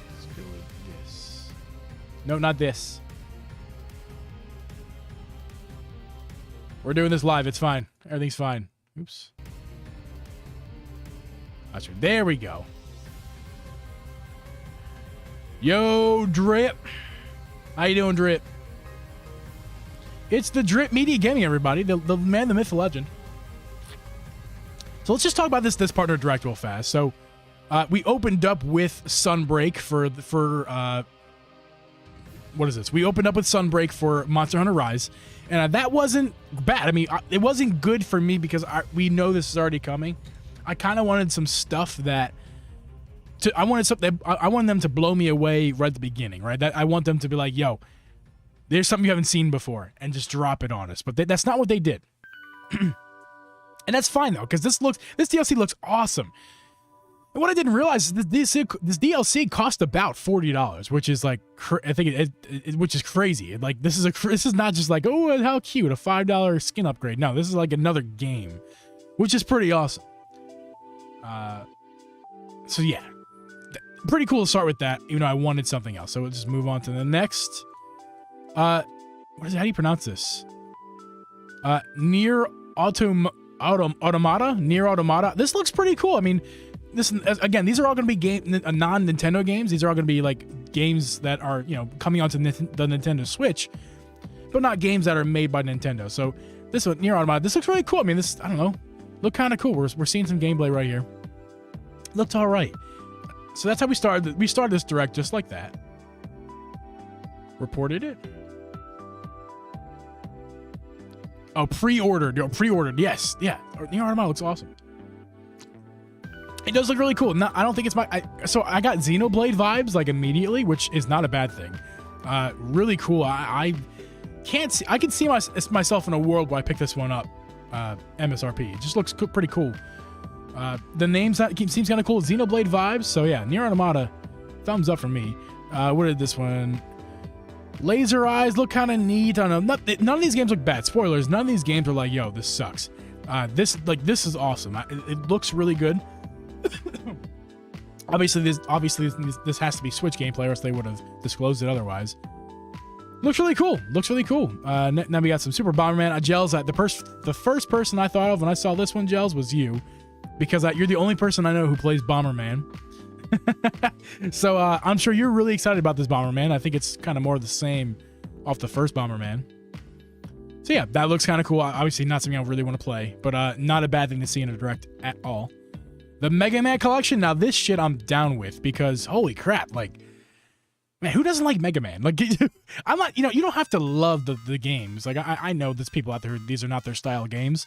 Let's go with this. No, not this. We're doing this live. It's fine. Everything's fine. Oops. That's right. There we go. Yo, Drip. How you doing, Drip? It's the Drip Media Gaming, everybody. The man, the myth, the legend. So let's just talk about this Partner Direct real fast. So we opened up with Sunbreak for what is this? We opened up with Sunbreak for Monster Hunter Rise, and that wasn't bad. I mean, it wasn't good for me because we know this is already coming. I kind of wanted some stuff that I wanted them to blow me away right at the beginning, right? That I want them to be like, yo, there's something you haven't seen before, and just drop it on us. But that's not what they did. And that's fine, though, because this DLC looks awesome. And what I didn't realize is this DLC cost about $40, which is like, I think which is crazy. Like, this is not just like, oh, how cute, a $5 skin upgrade. No, this is like another game, which is pretty awesome. So yeah, pretty cool to start with that, even though I wanted something else. So we'll just move on to the next. What is it? How do you pronounce this? Nier Automata. Nier Automata. This looks pretty cool. I mean, this again, these are all going to be non-Nintendo games. These are all going to be like games that are, you know, coming onto the Nintendo Switch, but not games that are made by Nintendo. So this one, Nier Automata, this looks really cool. I mean, I don't know, look kind of cool. We're seeing some gameplay right here. Looked all right. So that's how we started. We started this direct just like that. Reported it. Oh, pre-ordered. Pre-ordered. Yes. Yeah. Nier Automata looks awesome. It does look really cool. No, I don't think it's so I got Xenoblade vibes like immediately, which is not a bad thing. Really cool. I can't see. I can see myself in a world where I pick this one up. MSRP. It just looks pretty cool. The name seems kind of cool. Xenoblade vibes. So yeah, Nier Automata, thumbs up from me. What did this one? Laser eyes look kind of neat. I don't know. None of these games look bad. Spoilers. None of these games are like, yo, this sucks. This is awesome. It looks really good. Obviously this has to be Switch gameplay, or else they would have disclosed it otherwise. Looks really cool. Now we got some Super Bomberman. Gels, the first person I thought of when I saw this one, Gels, was you, because you're the only person I know who plays Bomberman. So I'm sure you're really excited about this Bomberman. I think it's kind of more of the same off the first Bomberman. So yeah, that looks kind of cool. Obviously not something I really want to play, but not a bad thing to see in a direct at all. The Mega Man collection. Now this shit I'm down with, because holy crap, like, man, who doesn't like Mega Man? Like, I'm not, you don't have to love the games. Like, I know there's people out there who these are not their style games,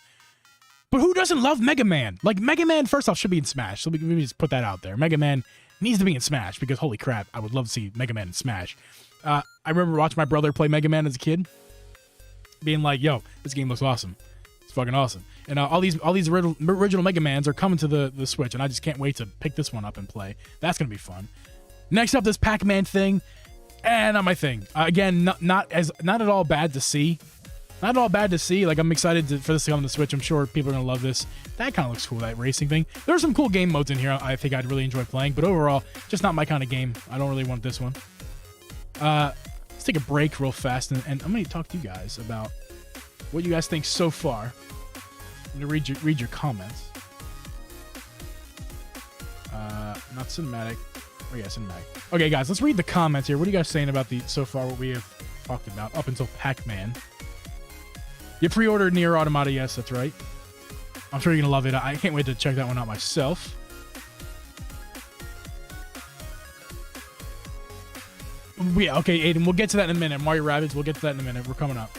but who doesn't love Mega Man? Like, Mega Man, first off, should be in Smash. So let me just put that out there. Mega Man needs to be in Smash, because holy crap, I would love to see Mega Man in Smash. I remember watching my brother play Mega Man as a kid, being like, yo, this game looks awesome. fucking awesome. And all these original Mega Mans are coming to the Switch, and I just can't wait to pick this one up and play. That's gonna be fun. Next up, this Pac-Man thing, not my thing. Again, not at all bad to see. Not at all bad to see. Like, I'm excited for this to come on the Switch. I'm sure people are gonna love this. That kind of looks cool, that racing thing. There's some cool game modes in here I think I'd really enjoy playing, but overall, just not my kind of game. I don't really want this one. Let's take a break real fast, and I'm gonna talk to you guys about what you guys think so far. I'm gonna read your comments. Not cinematic. Oh yeah, cinematic. Okay, guys, let's read the comments here. What are you guys saying about so far what we have talked about up until Pac-Man? You pre-ordered Nier Automata, yes, that's right. I'm sure you're gonna love it. I can't wait to check that one out myself. Yeah, okay, Aiden, we'll get to that in a minute. Mario Rabbids, we'll get to that in a minute. We're coming up.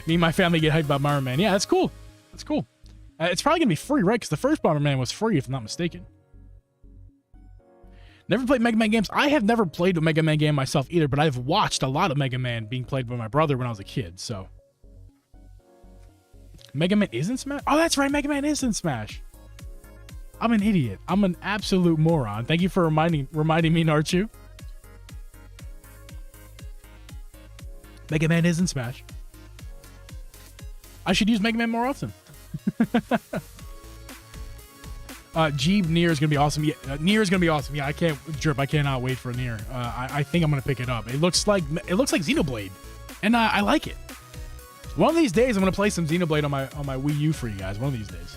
Me and my family get hyped about Bomberman. Yeah, that's cool. That's cool. It's probably gonna be free, right? Because the first Bomberman was free, if I'm not mistaken. Never played Mega Man games. I have never played a Mega Man game myself either, but I've watched a lot of Mega Man being played by my brother when I was a kid, so. Mega Man is in Smash? Oh, that's right, Mega Man is in Smash. I'm an idiot. I'm an absolute moron. Thank you for reminding me, Narchu. Mega Man is in Smash. I should use Mega Man more often. Geeb, Nier is gonna be awesome. Yeah, Nier is gonna be awesome. Yeah, I cannot wait for Nier. I think I'm gonna pick it up. It looks like Xenoblade, and I like it. One of these days, I'm gonna play some Xenoblade on my Wii U for you guys. One of these days.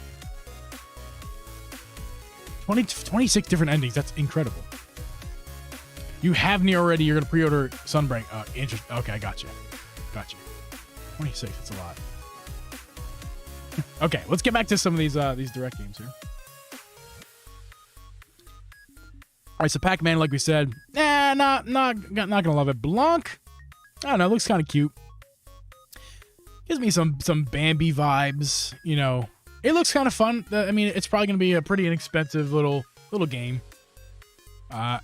26 different endings. That's incredible. You have Nier already. You're gonna pre-order Sunbreak. Interesting. Okay, I got you. 26. That's a lot. Okay, let's get back to some of these direct games here. All right, so Pac-Man, like we said, not gonna love it. Blanc, I don't know, looks kind of cute. Gives me some Bambi vibes, you know. It looks kind of fun. I mean, it's probably gonna be a pretty inexpensive little game. A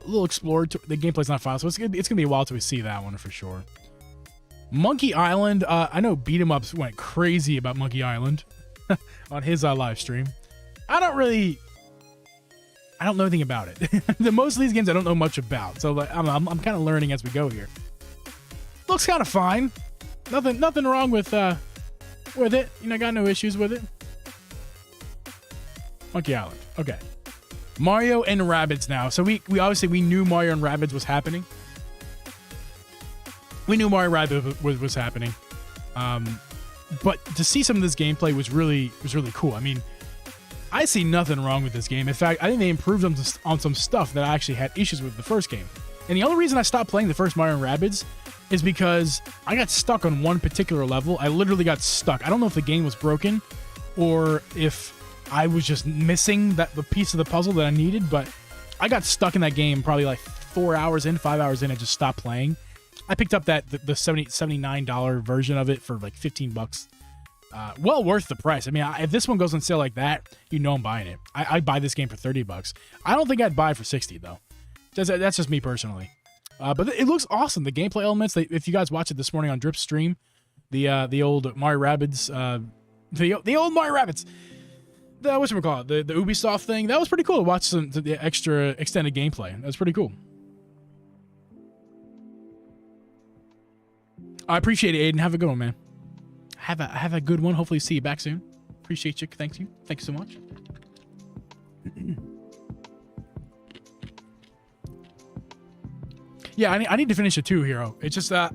little explored. The gameplay's not final, so it's gonna be a while till we see that one for sure. Monkey Island. I know Beat 'em Ups went crazy about Monkey Island on his live stream. I don't know anything about it. Most of these games I don't know much about, so like, I'm kind of learning as we go here. Looks kind of fine. Nothing wrong with it. You know, got no issues with it. Monkey Island. Okay. Mario and Rabbids now. So we obviously we knew Mario and Rabbids was happening. We knew Mario Rabbids was happening. But to see some of this gameplay was really cool. I mean, I see nothing wrong with this game. In fact, I think they improved on some stuff that I actually had issues with the first game. And the only reason I stopped playing the first Mario and Rabbids is because I got stuck on one particular level. I literally got stuck. I don't know if the game was broken or if I was just missing the piece of the puzzle that I needed, but I got stuck in that game probably like 5 hours in, and just stopped playing. I picked up the $79 version of it for like $15. Well worth the price. I mean, if this one goes on sale like that, you know I'm buying it. I'd buy this game for $30. I don't think I'd buy it for $60 though. That's just me personally. But it looks awesome. The gameplay elements. If you guys watch it this morning on Drip's stream, the old Mario Rabbids, the old Mario Rabbids. Whatchamacallit, the Ubisoft thing. That was pretty cool to watch the extra extended gameplay. That was pretty cool. I appreciate it, Aiden. Have a good one, man. Have a good one. Hopefully see you back soon. Appreciate you. Thank you so much. Yeah, I need to finish it too, Hero. It's just I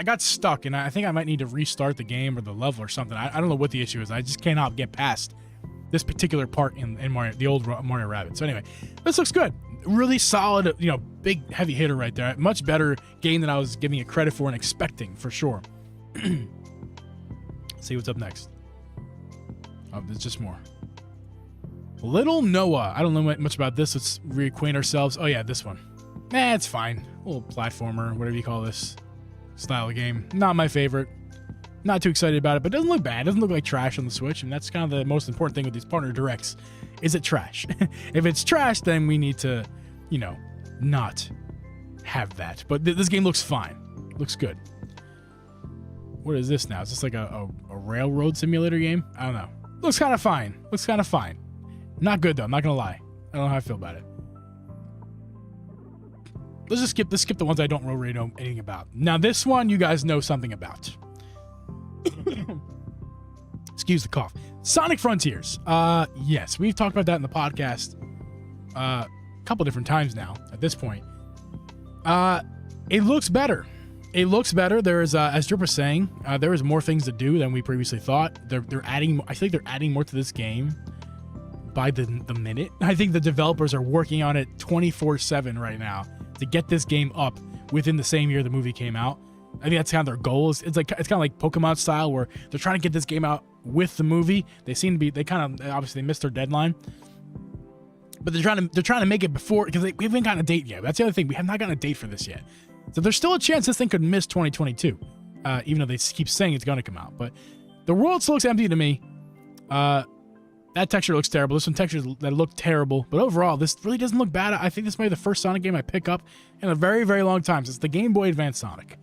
got stuck, and I think I might need to restart the game or the level or something. I don't know what the issue is. I just cannot get past this particular part in Mario, the old Mario Rabbids. So anyway, this looks good. Really solid, you know, big heavy hitter right there. Much better game than I was giving it credit for and expecting, for sure. See what's up next. Oh, there's just more. Little Noah. I don't know much about this. Let's reacquaint ourselves. Oh yeah, this one. It's fine. A little platformer, whatever you call this style of game. Not my favorite. Not too excited about it, but it doesn't look bad. It doesn't look like trash on the Switch, and that's kind of the most important thing with these partner directs. Is it trash? If it's trash, then we need to, you know, not have that. But this game looks fine. Looks good. What is this now? Is this like a railroad simulator game? I don't know. Looks kind of fine. Looks kind of fine. Not good though. I'm not gonna lie. I don't know how I feel about it. Let's skip the ones I don't really know anything about. Now this one you guys know something about. Excuse the cough. Sonic Frontiers. Yes, we've talked about that in the podcast a couple different times now at this point. It looks better. It looks better. There's, as Drip was saying, there is more things to do than we previously thought. They're adding. I think they're adding more to this game by the minute. I think the developers are working on it 24/7 right now to get this game up within the same year the movie came out. I think that's kind of their goal. It's kind of like Pokemon style, where they're trying to get this game out with the movie. They seem to be. They obviously missed their deadline, but they're trying to make it before, because we haven't gotten a date yet. That's the other thing. We have not gotten a date for this yet. So there's still a chance this thing could miss 2022, even though they keep saying it's going to come out. But the world still looks empty to me. That texture looks terrible. There's some textures that look terrible. But overall, this really doesn't look bad. I think this may be the first Sonic game I pick up in a very, very long time since the Game Boy Advance Sonic.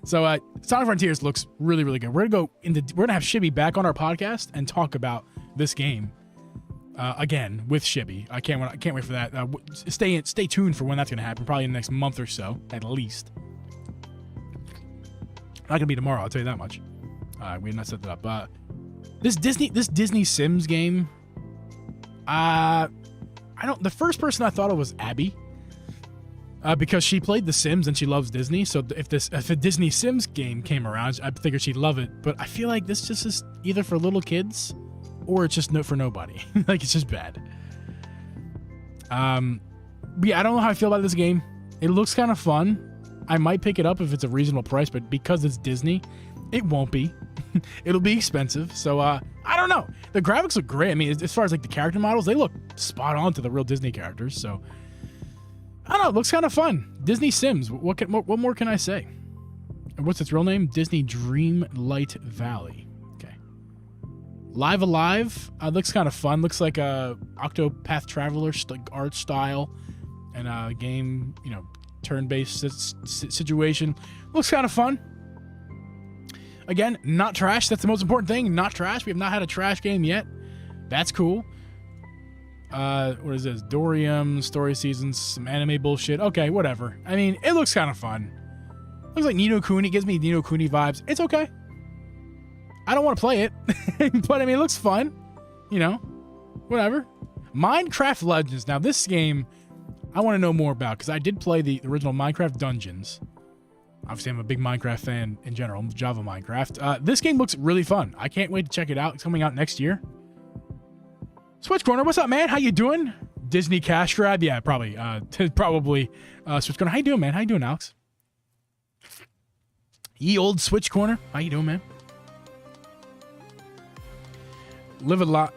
So Sonic Frontiers looks really, really good. We're gonna have Shibby back on our podcast and talk about this game again with Shibby. I can't wait for that. Stay tuned for when that's gonna happen. Probably in the next month or so, at least. Not gonna be tomorrow. I'll tell you that much. We have not set that up. This Disney Sims game. The first person I thought of was Abby. Because she played The Sims and she loves Disney. So if a Disney Sims game came around, I figured she'd love it. But I feel like this just is either for little kids or it's just for nobody. Like, it's just bad. But yeah, I don't know how I feel about this game. It looks kind of fun. I might pick it up if it's a reasonable price, but because it's Disney, it won't be. It'll be expensive. So I don't know. The graphics look great. I mean, as far as like the character models, they look spot on to the real Disney characters. So I don't know. It looks kind of fun. Disney Sims. What more can I say? And what's its real name? Disney Dreamlight Valley. Okay. Live Alive. Looks kind of fun. Looks like a Octopath Traveler art style, and a game, turn-based situation. Looks kind of fun. Again, not trash. That's the most important thing. Not trash. We have not had a trash game yet. That's cool. What is this? Dorium, story seasons, some anime bullshit. Okay, whatever. I mean, it looks kind of fun. Looks like Ni no Kuni. Gives me Ni no Kuni vibes. It's okay. I don't want to play it, but I mean, it looks fun. Whatever. Minecraft Legends. Now, this game, I want to know more about, because I did play the original Minecraft Dungeons. Obviously, I'm a big Minecraft fan in general, Java Minecraft. This game looks really fun. I can't wait to check it out. It's coming out next year. Switch Corner, what's up, man? How you doing? Disney cash grab? Yeah, probably. Probably. Switch Corner, how you doing, man? How you doing, Alex? Ye old Switch Corner, how you doing, man? Live a lot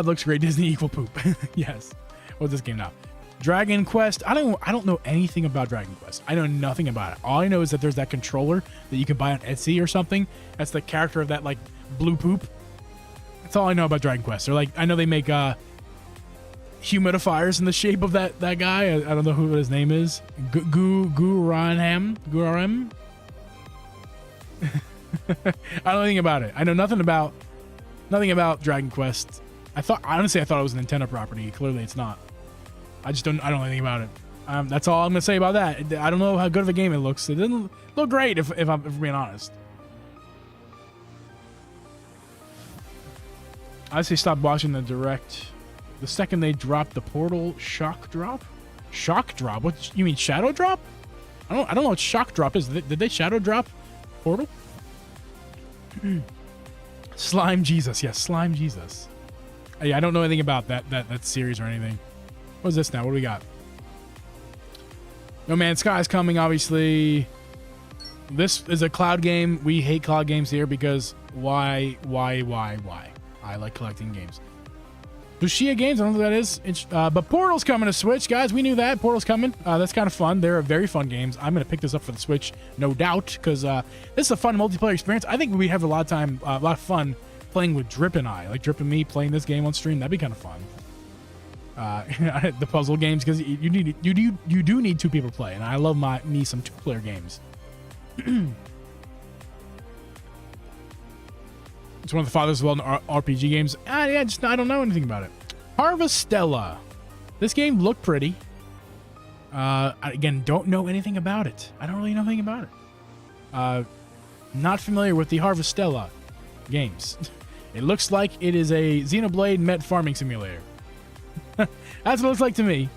looks great. Disney equal poop. Yes. What's this game now? Dragon Quest. I don't know anything about Dragon Quest. I know nothing about it. All I know is that there's that controller that you can buy on Etsy or something. That's the character of that like blue poop. That's all I know about Dragon Quest. They're like, I know they make humidifiers in the shape of that guy. I don't know who his name is. Guranham. I don't know anything about it. I know nothing about Dragon Quest. Honestly I thought it was a Nintendo property. Clearly it's not. I don't know anything about it. That's all I'm gonna say about that. I don't know how good of a game it looks. It doesn't look great if I'm being honest. I say stop watching the direct the second they dropped the Portal shock drop. Shock drop? What you mean, shadow drop? I don't know what shock drop is. Did they shadow drop Portal? Slime Jesus. Yes, Slime Jesus. Yeah, I don't know anything about that series or anything. What's this now? What do we got? No Man's Sky is coming, obviously. This is a cloud game. We hate cloud games here because why? I like collecting games. Lucia Games, I don't know what that is. But Portal's coming to Switch, guys. We knew that. Portal's coming. That's kind of fun. They're very fun games. I'm going to pick this up for the Switch, no doubt, because this is a fun multiplayer experience. I think we have a lot of fun playing with Drip and I. Like Drip and me playing this game on stream. That'd be kind of fun. The puzzle games, because you do need two people to play, and I love me some two-player games. It's one of the fathers of all RPG games. Yeah, I don't know anything about it. Harvestella. This game looked pretty. Again, don't know anything about it. I don't really know anything about it. Not familiar with the Harvestella games. It looks like it is a Xenoblade Met farming simulator. That's what it looks like to me.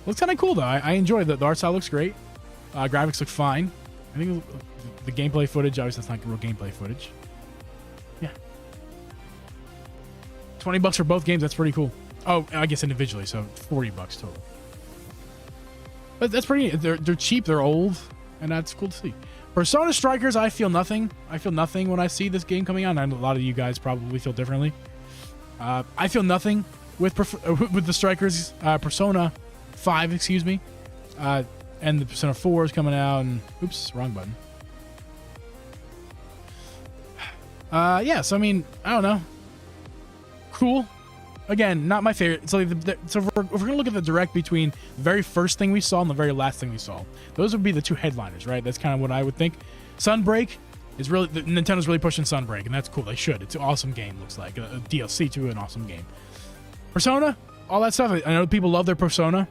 Looks kind of cool though. I enjoy it. The art style looks great. Graphics look fine. I think the gameplay footage, obviously that's not real gameplay footage. Yeah. $20 for both games, that's pretty cool. Oh, I guess individually, so $40 total. But that's pretty, they're cheap, they're old, and that's cool to see. Persona Strikers, I feel nothing. I feel nothing when I see this game coming out, and a lot of you guys probably feel differently. I feel nothing with the Strikers, Persona 5, excuse me. And the Persona 4 is coming out, and oops, wrong button. Yeah, so I mean, I don't know. Cool. Again, not my favorite. So if we're gonna look at the direct between the very first thing we saw and the very last thing we saw, those would be the two headliners, right? That's kind of what I would think. Sunbreak is really, Nintendo's really pushing Sunbreak, and that's cool. They should. It's an awesome game. Looks like a DLC to an awesome game. Persona, all that stuff. I know people love their Persona.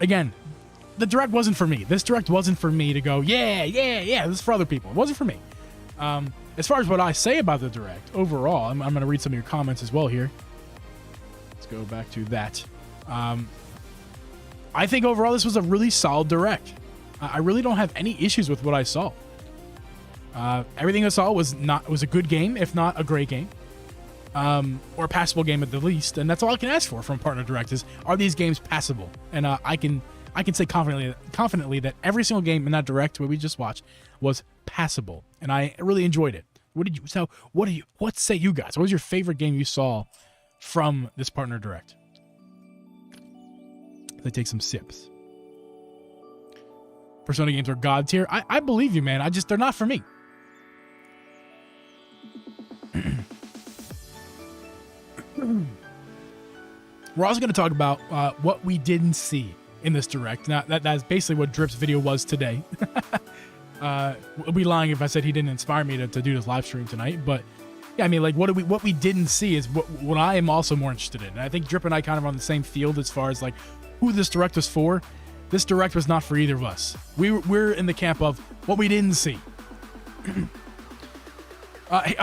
Again, the direct wasn't for me. This direct wasn't for me to go, yeah. This is for other people. It wasn't for me. As far as what I say about the direct overall, I'm going to read some of your comments as well here. Let's go back to that. I think overall this was a really solid direct. I really don't have any issues with what I saw. Everything I saw was a good game, if not a great game, or a passable game at the least. And that's all I can ask for from partner direct is, are these games passable? And I can say confidently that every single game in that direct what we just watched was passable, and I really enjoyed it. What say you guys? What was your favorite game you saw from this partner direct? They take some sips. Persona games are god tier. I believe you, man. They're not for me. We're also going to talk about what we didn't see in this direct. Now, that's basically what Drip's video was today. I'd be lying if I said he didn't inspire me to do this live stream tonight. But yeah, I mean, like what we didn't see is what I am also more interested in. And I think Drip and I kind of are on the same field as far as like who this direct was for. This direct was not for either of us. We're in the camp of what we didn't see.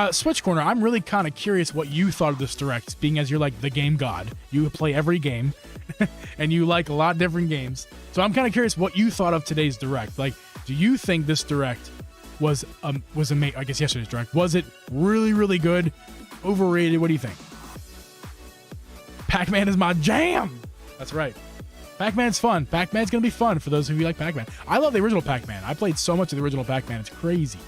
Switch Corner, I'm really kind of curious what you thought of this direct, being as you're like the game god. You play every game, and you like a lot of different games. So I'm kind of curious what you thought of today's direct. Like, do you think this direct was amazing? I guess yesterday's direct, was it really, really good? Overrated? What do you think? Pac-Man is my jam. That's right. Pac-Man's fun. Pac-Man's gonna be fun for those of you who like Pac-Man. I love the original Pac-Man. I played so much of the original Pac-Man. It's crazy.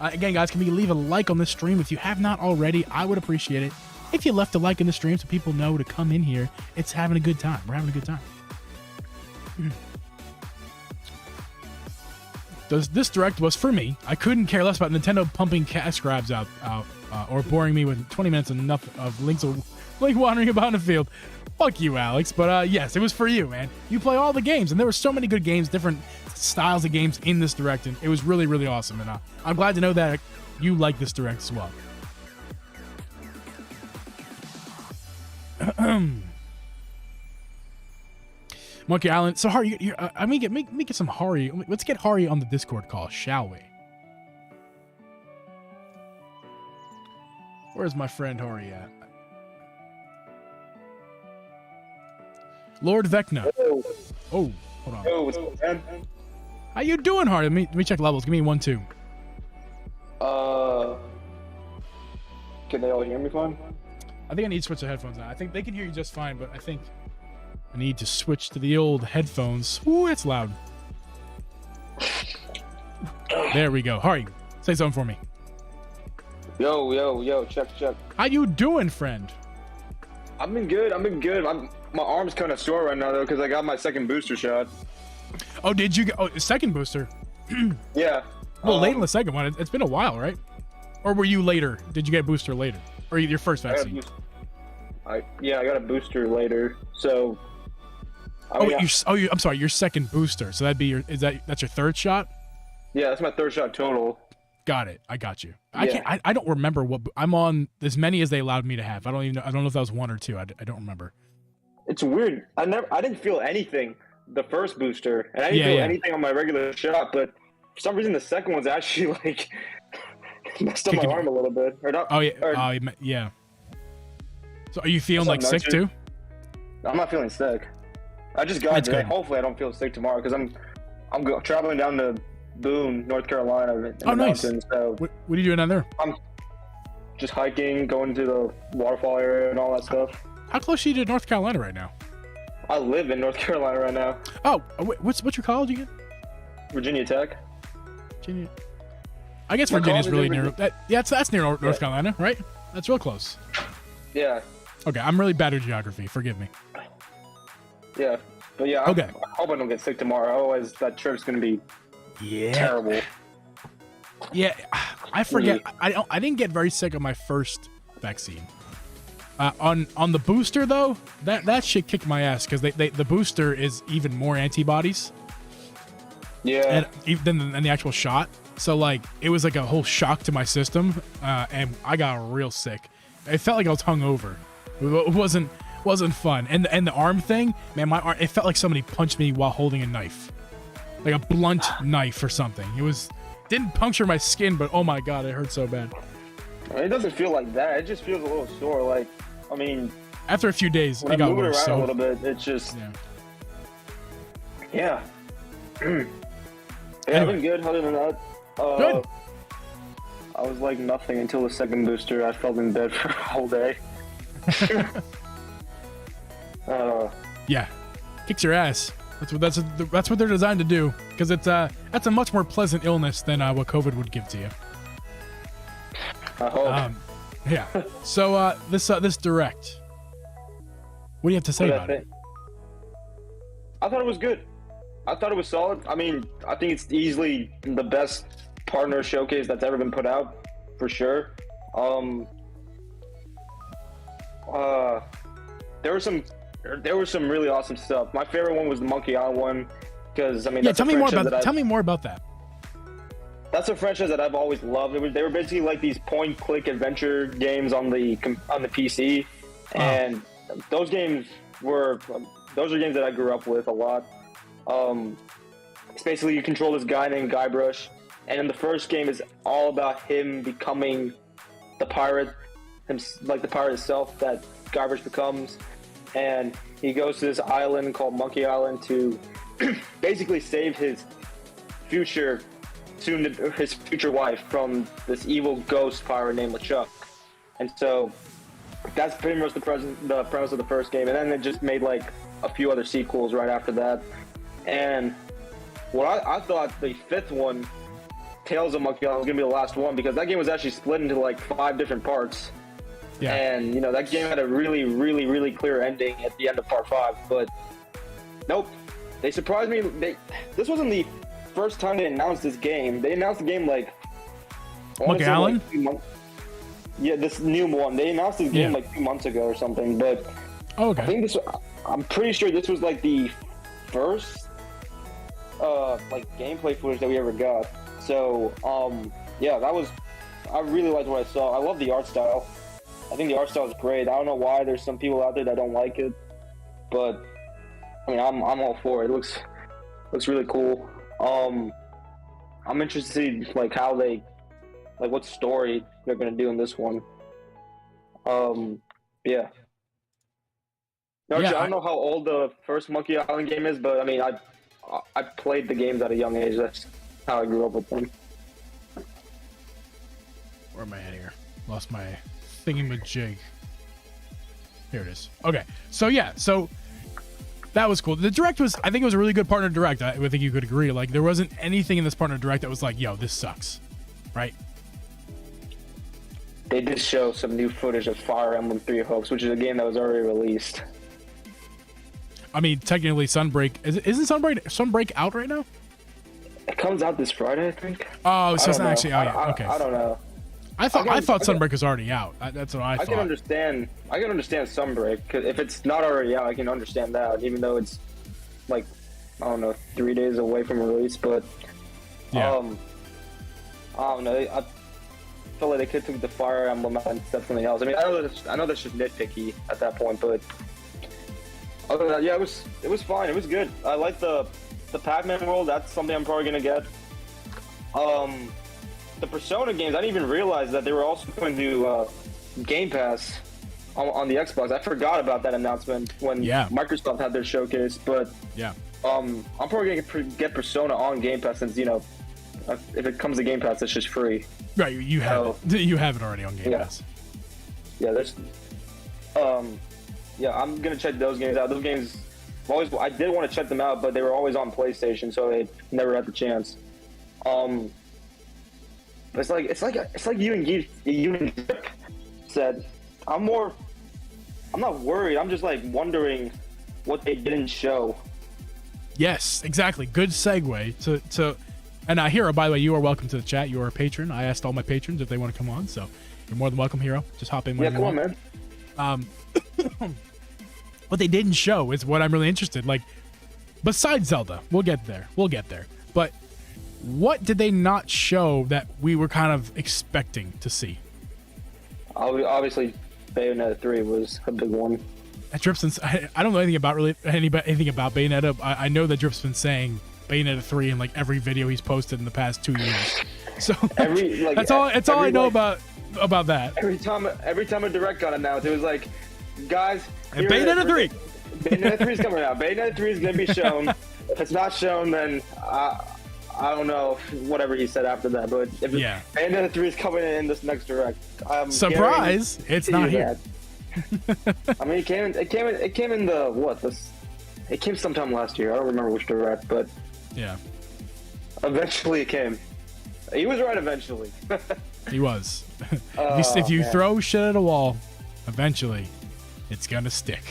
Again, guys, can we leave a like on this stream? If you have not already, I would appreciate it if you left a like in the stream so people know to come in here. It's having a good time. We're having a good time. This direct was for me. I couldn't care less about Nintendo pumping cash grabs out or boring me with 20 minutes enough of Link wandering about in the field. Fuck you, Alex. But yes, it was for you, man. You play all the games, and there were so many good games, different styles of games in this direct, and it was really, really awesome. And I'm glad to know that you like this direct as well. Monkey Island. So Hari, I mean, let me get some Hari. Let's get Hari on the Discord call, shall we? Where's my friend Hari at? Lord Vecna. Oh, hold on. oh, what's up, man? How you doing, Hari? Let me check levels. Give me 1-2. Can they all hear me fine? I think I need to switch the headphones now. I think they can hear you just fine, but I think I need to switch to the old headphones. Ooh, it's loud. There we go. Hari, say something for me. Yo, check. How you doing, friend? I've been good. My arm's kind of sore right now though because I got my second booster shot. Oh, did you get second booster? Yeah. Well, late in the second one. It's been a while, right? Or were you later? Did you get a booster later? Or your first vaccine? I got a booster later. So. I'm sorry, your second booster. So that'd be that's your third shot? Yeah, that's my third shot total. Got it. I got you. Yeah. I don't remember what I'm on. As many as they allowed me to have. I don't even know. I don't know if that was 1 or 2. I don't remember. It's weird. I didn't feel anything the first booster, and I didn't feel anything on my regular shot. But for some reason, the second one's actually like messed up my arm a little bit. Or not? Oh yeah. Or, Yeah. So are you feeling like sick too? I'm not feeling sick. I just got it. Hopefully, I don't feel sick tomorrow because I'm traveling down to Boone, North Carolina. In the nice. mountains, so what are you doing down there? I'm just hiking, going to the waterfall area and all that stuff. How close are you to North Carolina right now? I live in North Carolina right now. Oh, what's your college again? Virginia Tech. Virginia. I guess Virginia's really near. That's near North Carolina, right? That's real close. Yeah. Okay, I'm really bad at geography. Forgive me. Yeah, but yeah. Okay. I hope I don't get sick tomorrow. Otherwise, that trip's gonna be terrible. Yeah, I forget. I didn't get very sick on my first vaccine. On the booster though, that shit kicked my ass because the booster is even more antibodies. Yeah. And even than the actual shot. So like it was like a whole shock to my system, and I got real sick. It felt like I was hungover. It wasn't fun. And the arm thing, man, my arm, it felt like somebody punched me while holding a knife, like a blunt knife or something. Didn't puncture my skin, but oh my god, it hurt so bad. It doesn't feel like that. It just feels a little sore. Like, I mean, after a few days, when it got I move it worse. around a little bit, it's just yeah. Anyway. I've been good. Other than that, good. I was like nothing until the second booster. I felt in bed for a whole day. Yeah, kicks your ass. That's what they're designed to do, because that's a much more pleasant illness than what COVID would give to you. I hope. Yeah. So this direct, what do you have to say about it? I thought it was good. I thought it was solid. I mean, I think it's easily the best partner showcase that's ever been put out, for sure. There was some really awesome stuff. My favorite one was the Monkey Island one, because I mean, tell me more about that. That's a franchise that I've always loved. They were basically like these point-click adventure games on the PC, and those are games that I grew up with a lot. It's basically you control this guy named Guybrush, and in the first game is all about him becoming the pirate, like the pirate itself that Guybrush becomes, and he goes to this island called Monkey Island to basically save his future wife from this evil ghost pirate named LeChuck. And so that's pretty much the premise of the first game, and then it just made like a few other sequels right after that. And what I thought the fifth one, Tales of Monkey Island, was gonna be the last one, because that game was actually split into like 5 different parts. Yeah. And you know, that game had a really, really, really clear ending at the end of part 5, but nope. They surprised me. This wasn't the first time they announced this game. They announced the game like Monkey Island? Yeah, this new one. They announced this game like 2 months ago or something, but I think I'm pretty sure this was like the first like gameplay footage that we ever got. So yeah, I really liked what I saw. I love the art style. I think the art style is great. I don't know why there's some people out there that don't like it, but I mean, I'm all for it. It looks really cool. I'm interested to see like how what story they're gonna do in this one. Yeah. Actually, I don't know how old the first Monkey Island game is, but I mean, I played the games at a young age. That's how I grew up with them. Where am I at here? Lost my thingamajig. Here it is. Okay, so that was cool. The direct I think it was a really good partner direct. I think you could agree. Like, there wasn't anything in this partner direct that was like, yo, this sucks, right? They did show some new footage of Fire Emblem 3 Hopes, which is a game that was already released. I mean, technically, Sunbreak isn't Sunbreak out right now? It comes out this Friday, I think. Oh, so it's not actually out yet. Okay. I don't know. I thought Sunbreak was already out. That's what I thought. I can understand Sunbreak, because if it's not already out, I can understand that, even though it's like, I don't know, 3 days away from release. But yeah. I don't know. I feel like they could took the Fire Emblem and said something else. I mean, I know that's just nitpicky at that point, but other than that, yeah, it was fine. It was good. I like the Pac-Man world. That's something I'm probably gonna get. The Persona games, I didn't even realize that they were also going to Game Pass on the Xbox. I forgot about that announcement when Microsoft had their showcase. But I'm probably gonna get Persona on Game Pass since if it comes to Game Pass, it's just free. Right, you have it already on Game Pass. Yeah, there's. I'm gonna check those games out. Those games, I did want to check them out, but they were always on PlayStation, so I never had the chance. It's like you and Geeb said. I'm not worried. I'm just like wondering what they didn't show. Yes, exactly. Good segue to and Hero, by the way, you are welcome to the chat. You are a patron. I asked all my patrons if they want to come on, so you're more than welcome, Hero. Just hop in when you want. Yeah, come on, man. What they didn't show is what I'm really interested. Like, besides Zelda, we'll get there. But what did they not show that we were kind of expecting to see? Obviously, Bayonetta 3 was a big one. I don't know anything about Bayonetta. I know that Drip's been saying Bayonetta 3 in like every video he's posted in the past 2 years. So that's all I know about that. Every time a direct got announced, it was like, guys, Bayonetta 3. Bayonetta 3 is coming out. Bayonetta 3 is going to be shown. If it's not shown, then I don't know whatever he said after that. But if Bayonetta 3 is coming in this next direct, surprise! It's not here. I mean, it came in it came sometime last year. I don't remember which direct, but eventually it came. He was right eventually. He was. If you throw shit at a wall, eventually it's gonna stick.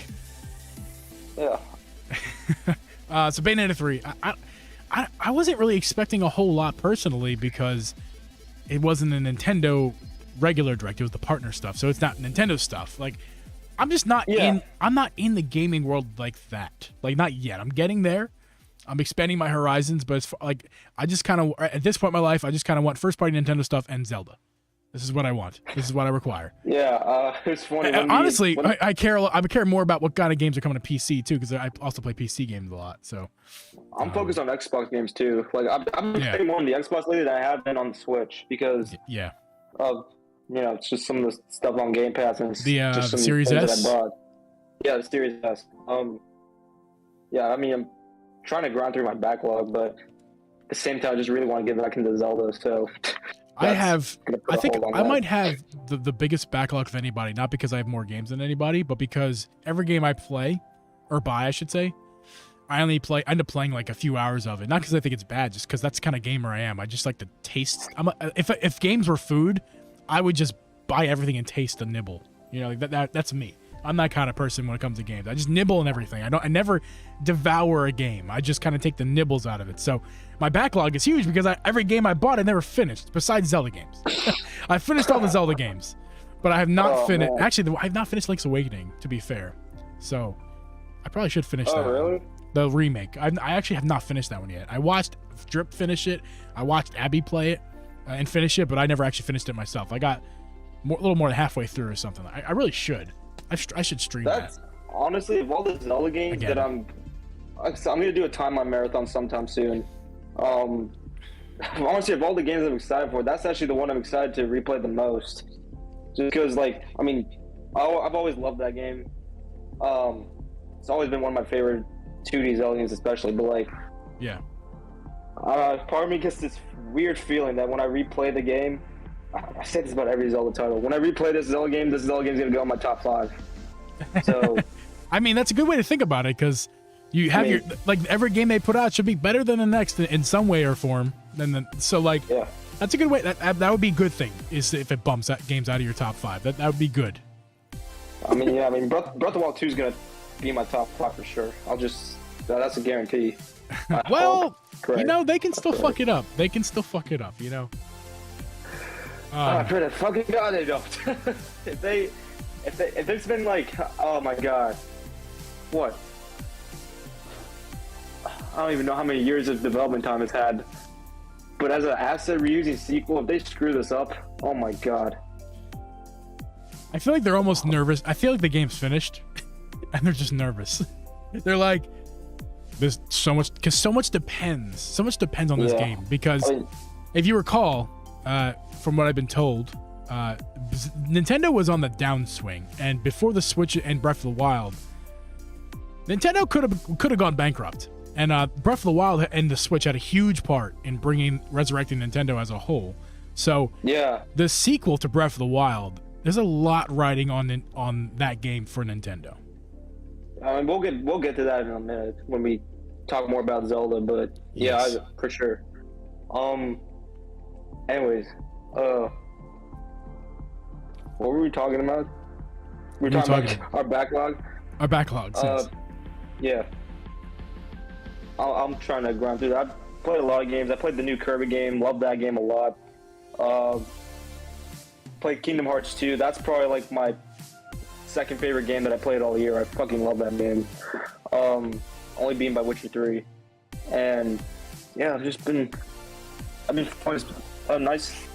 Yeah. So Bayonetta 3, I wasn't really expecting a whole lot personally because it wasn't a Nintendo regular direct. It was the partner stuff, so it's not Nintendo stuff. Like, I'm just not I'm not in the gaming world like that. Like, not yet. I'm getting there. I'm expanding my horizons, but it's like I just kind of at this point in my life, I just kind of want first party Nintendo stuff and Zelda. This is what I want. This is what I require. Yeah, it's funny. Honestly, I care more about what kind of games are coming to PC too, because I also play PC games a lot. So I'm focused on Xbox games too. Like I'm playing more on the Xbox lately than I have been on the Switch because of it's just some of the stuff on Game Pass and just some Series S. That I bought. Yeah, the Series S. I mean, I'm trying to grind through my backlog, but at the same time, I just really want to get back into Zelda. So I think I might have the biggest backlog of anybody, not because I have more games than anybody, but because every game I play, or buy, I should say, I end up playing like a few hours of it. Not because I think it's bad, just because that's the kind of gamer I am. I just like to taste. If games were food, I would just buy everything and taste a nibble. That's me. I'm that kind of person when it comes to games. I just nibble and everything. I never devour a game. I just kind of take the nibbles out of it. So my backlog is huge because every game I bought I never finished, besides Zelda games. I finished all the Zelda games, but I have not finished. Actually, I have not finished Link's Awakening, to be fair. So I probably should finish that. Oh, really? The remake. I actually have not finished that one yet. I watched Drip finish it. I watched Abby play it and finish it, but I never actually finished it myself. I got a little more than halfway through or something. I really should. I should stream that. Honestly, of all the Zelda games that I'm gonna do a timeline marathon sometime soon. Honestly, of all the games I'm excited for, that's actually the one I'm excited to replay the most. Just because, I've always loved that game. It's always been one of my favorite 2D Zelda games, especially. But part of me gets this weird feeling that when I replay the game, I say this about every Zelda title. When I replay this Zelda game is gonna go in my top 5. So, I mean, that's a good way to think about it because you have every game they put out should be better than the next in some way or form. That's a good way. That would be a good thing is if it bumps games out of your top 5. That would be good. I mean, Breath of the Wild 2 is gonna be my top 5 for sure. That's a guarantee. Well, they can still fuck it up. I pray to fucking God they don't. if it's been oh my God, what? I don't even know how many years of development time it's had. But as an asset reusing sequel, if they screw this up, oh my god. I feel like they're almost nervous. I feel like the game's finished, and they're just nervous. They're like, there's so much, because so much depends on this game. Because if you recall, from what I've been told, Nintendo was on the downswing, and before the Switch and Breath of the Wild, Nintendo could have gone bankrupt. And Breath of the Wild and the Switch had a huge part in resurrecting Nintendo as a whole. So yeah, the sequel to Breath of the Wild, there's a lot riding on that game for Nintendo. We'll get to that in a minute when we talk more about Zelda. But Yes. yeah, for sure. Anyways, what were we talking about? We were talking about our backlog. Our backlogs. Yes. Yeah. I'm trying to grind through that. I've played a lot of games. I played the new Kirby game. Loved that game a lot. Played Kingdom Hearts 2. That's probably like my second favorite game that I played all year. I fucking love that game. Only beaten by Witcher 3. And yeah, I've been fun. Nice.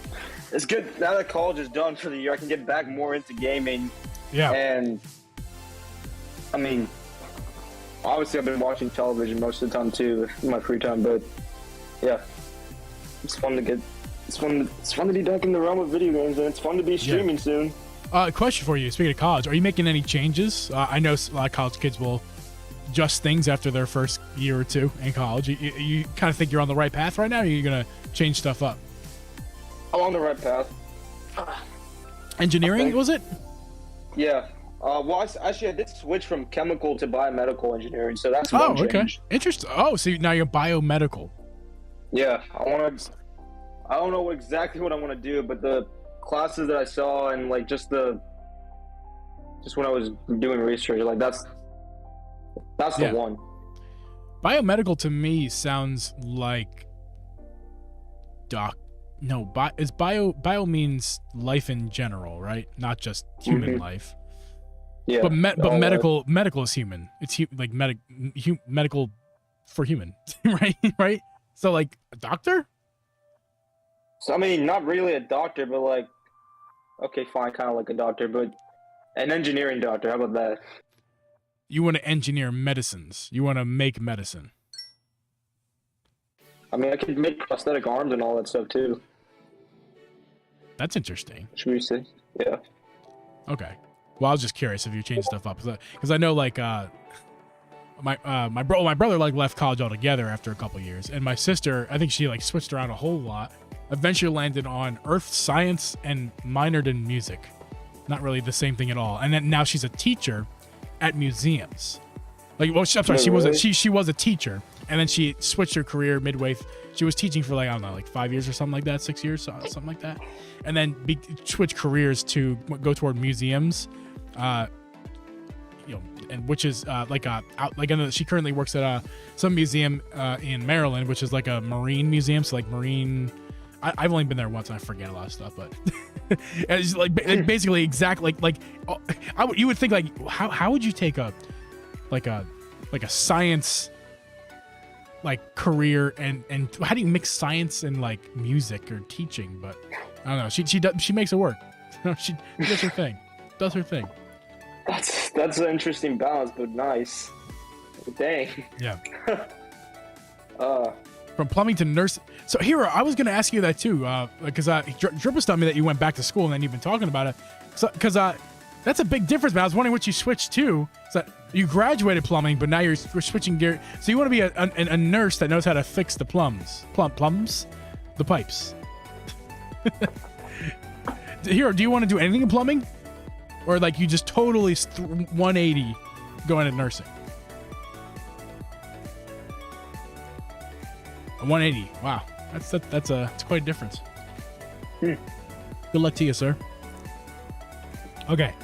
It's good now that college is done for the year. I can get back more into gaming. Yeah. And I mean, obviously I've been watching television most of the time too in my free time, but yeah, it's fun to be back in the realm of video games, and it's fun to be streaming soon. Question for you. Speaking of college, are you making any changes? I know a lot of college kids will adjust things after their first year or two in college. You kind of think you're on the right path right now, or are you going to change stuff up? I'm on the right path. Engineering, was it? Yeah. Well, I did switch from chemical to biomedical engineering, so that's one change. Okay. Interesting. Oh, so now you're biomedical. Yeah, I don't know exactly what I want to do, but the classes that I saw and like just when I was doing research, like that's the one. Biomedical to me sounds like bio means life in general, right? Not just human life. Yeah. But medical is human. It's medical for human, right? Right? So like a doctor? So I mean, not really a doctor, but like, okay, fine, kind of like a doctor, but an engineering doctor. How about that? You want to engineer medicines. You want to make medicine. I mean, I could make prosthetic arms and all that stuff too. That's interesting. Should we say? Yeah. Okay. Well, I was just curious if you changed stuff up, because I know like my brother like left college altogether after a couple years, and my sister, I think she like switched around a whole lot. Eventually landed on earth science and minored in music. Not really the same thing at all. And then now she's a teacher at museums. Like, well, I'm sorry, she was a teacher, and then she switched her career midway. She was teaching for like, I don't know, like 5 years or something like that, 6 years, something like that, and then switched careers to go toward museums. And which is she currently works at some museum in Maryland, which is like a marine museum. So like marine. I've only been there once, and I forget a lot of stuff, but it's like basically exactly like you would think like how would you take a science like career and how do you mix science and like music or teaching? But I don't know. She makes it work. She does her thing. Does her thing. That's an interesting balance, but nice. Dang. Yeah. From plumbing to nurse. So, Hero, I was going to ask you that too, because Drip was telling me that you went back to school and then you've been talking about it. So, because that's a big difference, man. I was wondering what you switched to. So you graduated plumbing, but now you're switching gear. So you want to be a nurse that knows how to fix the plums, the pipes. Hero, do you want to do anything in plumbing? Or like you just totally 180 going into nursing? 180. Wow, that's quite a difference. Good luck to you, sir. Okay,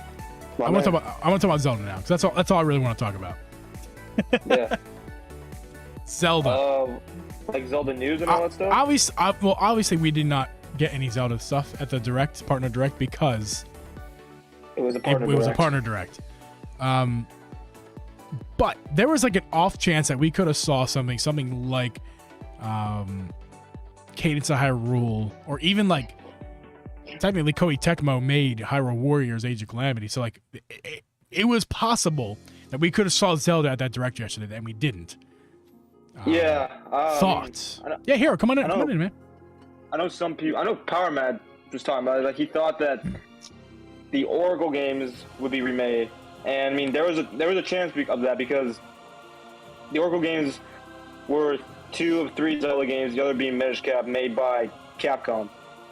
I want to talk about Zelda now, because that's all I really want to talk about. Yeah. Zelda. Like Zelda news and all that stuff. Obviously, we did not get any Zelda stuff at the partner direct because it was a partner direct. But there was like an off chance that we could have saw something like Cadence of Hyrule, or even like technically Koei Tecmo made Hyrule Warriors Age of Calamity. So like it was possible that we could have saw Zelda at that direct yesterday, and we didn't. Thoughts? Yeah, Hero, come on in, man. I know some people. I know Power Mad was talking about it. Like he thought that the Oracle games would be remade, and I mean there was a chance of that because the Oracle games were 2 of 3 Zelda games, the other being Minish Cap, made by Capcom.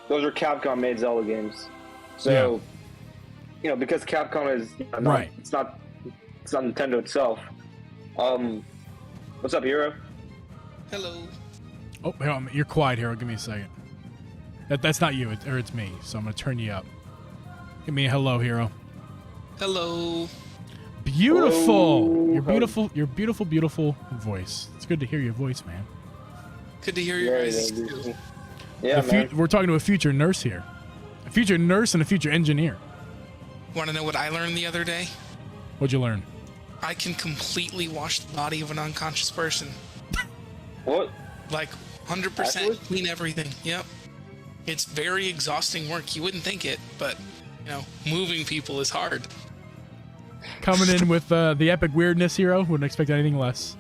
Those are Capcom-made Zelda games. So, you know, because Capcom is right, it's not Nintendo itself. What's up, Hero? Hello. Oh, you're quiet, Hero. Give me a second. That's not you, it's me. So I'm gonna turn you up. Give me a hello, Hero. Hello. Beautiful. Hello. Your beautiful voice. It's good to hear your voice, man. Good to hear your guys too. Yeah, man. We're talking to a future nurse here. A future nurse and a future engineer. Want to know what I learned the other day? What'd you learn? I can completely wash the body of an unconscious person. What? Like 100% clean everything. Yep. It's very exhausting work. You wouldn't think it, but you know, moving people is hard. Coming in with the epic weirdness, Hero. Wouldn't expect anything less.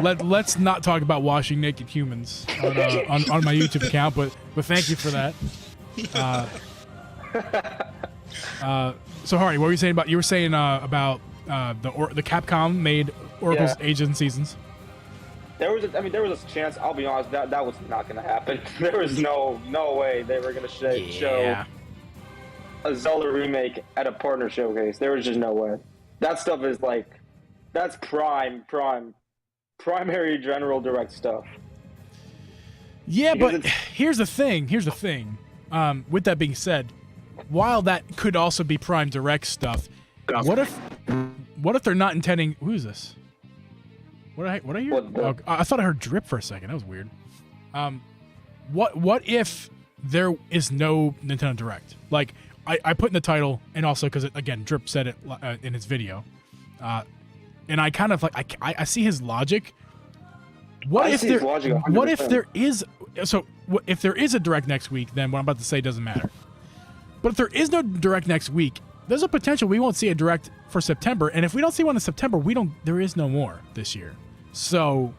Let's not talk about washing naked humans on my YouTube account, but thank you for that. So Hardy, what were you saying about? You were saying about the Capcom made Oracle's Age and Seasons. There was a chance. I'll be honest, that was not going to happen. There was no way they were going to show a Zelda remake at a partner showcase. There was just no way. That stuff is like, that's primary general direct stuff. Yeah, Because but here's the thing. With that being said, while that could also be prime direct stuff, what if they're not intending? Who is this? What I hear? I thought I heard drip for a second. That was weird. What if there is no Nintendo Direct? Like I put in the title, and also because again, Drip said it in his video, and I kind of like I see his logic. What if there is a Direct next week? Then what I'm about to say doesn't matter. But if there is no Direct next week, there's a potential we won't see a Direct for September, and if we don't see one in September, there is no more this year. So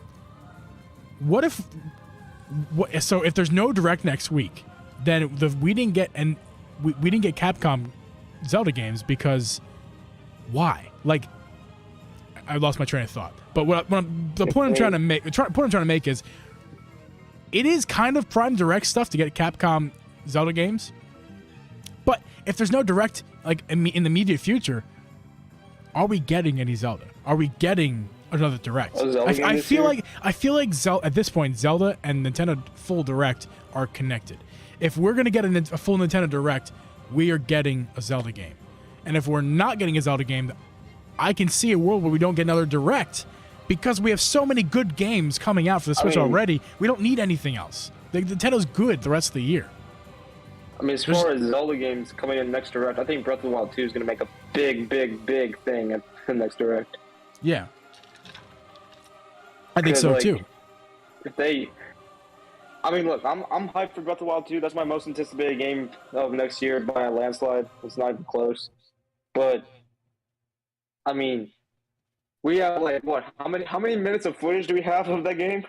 so if there's no Direct next week, then we didn't get Capcom Zelda games because why? Like I lost my train of thought. But the point I'm trying to make is it is kind of prime direct stuff to get Capcom Zelda games. But if there's no Direct like in the immediate future, are we getting any Zelda? Are we getting another Direct? I feel like Zelda at this point, Zelda and Nintendo full Direct are connected. If we're gonna get a full Nintendo Direct, we are getting a Zelda game. And if we're not getting a Zelda game, I can see a world where we don't get another Direct because we have so many good games coming out for the Switch already. We don't need anything else. Nintendo's good the rest of the year. I mean, as far as Zelda games coming in next Direct, I think Breath of the Wild 2 is going to make a big thing at the next Direct. Yeah. I think so, too. I mean, look, I'm hyped for Breath of the Wild 2. That's my most anticipated game of next year by a landslide. It's not even close. But, I mean, we have, like, what? How many minutes of footage do we have of that game?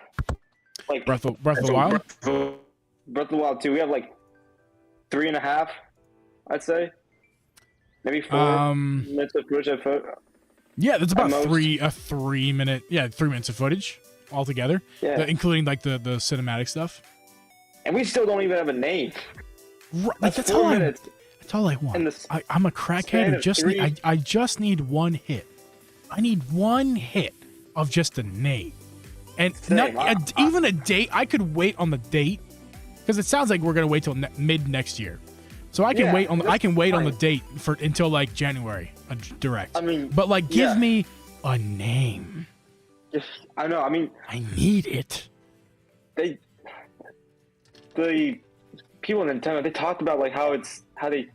Like Breath of the Wild? Breath of the Wild 2, we have, like, 3.5, I'd say. Maybe 4 minutes of footage. Yeah, that's about 3 minutes. Yeah, 3 minutes of footage altogether. Yeah. Including like the cinematic stuff. And we still don't even have a name. Right, that's all I want. I'm a crackhead who I just need one hit. I need one hit of just a name. And even a date. I could wait on the date. Because it sounds like we're gonna wait till mid next year, so I can wait on the date until like January, a Direct. I mean, but like, give me a name. I know. I mean, I need it. The people in Nintendo, they talked about like how they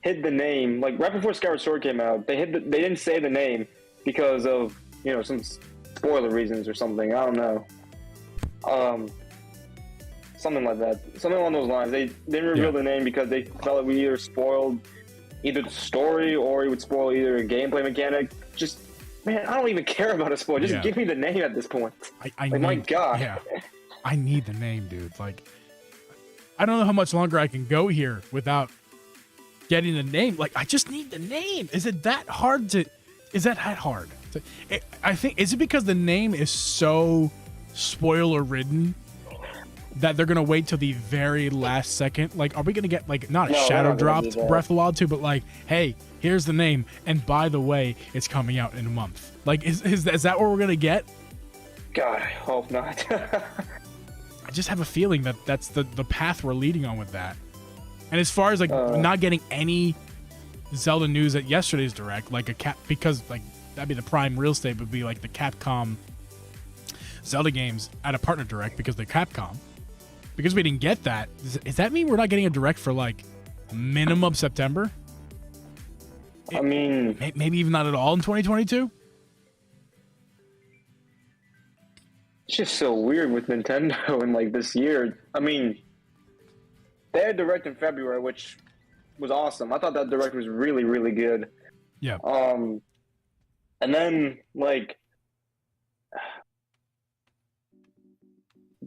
hid the name. Like right before Skyward Sword came out, they didn't say the name because of some spoiler reasons or something. I don't know. something like that, something along those lines. They didn't reveal the name because they felt like we either spoiled either the story or it would spoil either a gameplay mechanic. Just, man, I don't even care about a spoil. Just give me the name at this point. I like, need, my God. Yeah, I need the name, dude. Like, I don't know how much longer I can go here without getting the name. Like, I just need the name. Is it that hard to? Is that hard? I think, is it because the name is so spoiler ridden that they're gonna wait till the very last second? Like, are we gonna get like not a shadow dropped Breath of the Wild 2, but like, hey, here's the name, and by the way, it's coming out in a month. Like, is that what we're gonna get? God, I hope not. I just have a feeling that that's the path we're leading on with that. And as far as like not getting any Zelda news at yesterday's direct, like because like that'd be the prime real estate would be like the Capcom Zelda games at a partner direct because they're Capcom. Because we didn't get that, does that mean we're not getting a direct for like minimum September? I mean, maybe even not at all in 2022. It's just so weird with Nintendo and like this year. I mean, they had direct in February, which was awesome. I thought that direct was really, really good. Yeah. And then like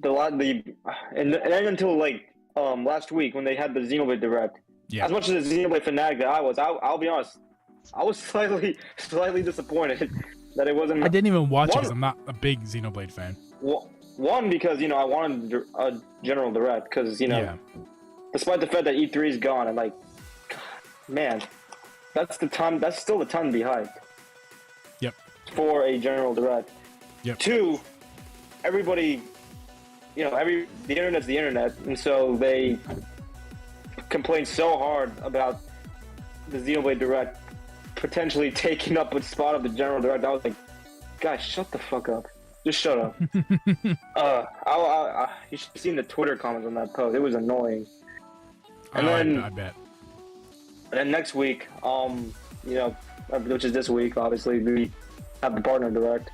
and then until like last week when they had the Xenoblade direct. Yeah. As much as a Xenoblade fanatic that I was, I'll be honest, I was slightly disappointed that it wasn't. I didn't even watch it because I'm not a big Xenoblade fan. One, because I wanted a general direct because despite the fact that E3 is gone, I'm like, man, that's still the time to be hyped. Yep. For a general direct. Yep. Two, everybody, the internet's the internet, and so they complain so hard about the Xenoblade direct potentially taking up a spot of the general direct. I was like, guys, shut the fuck up. Just shut up. You should have seen the Twitter comments on that post. It was annoying. And then I bet. And then next week, which is this week, obviously, we have the partner direct.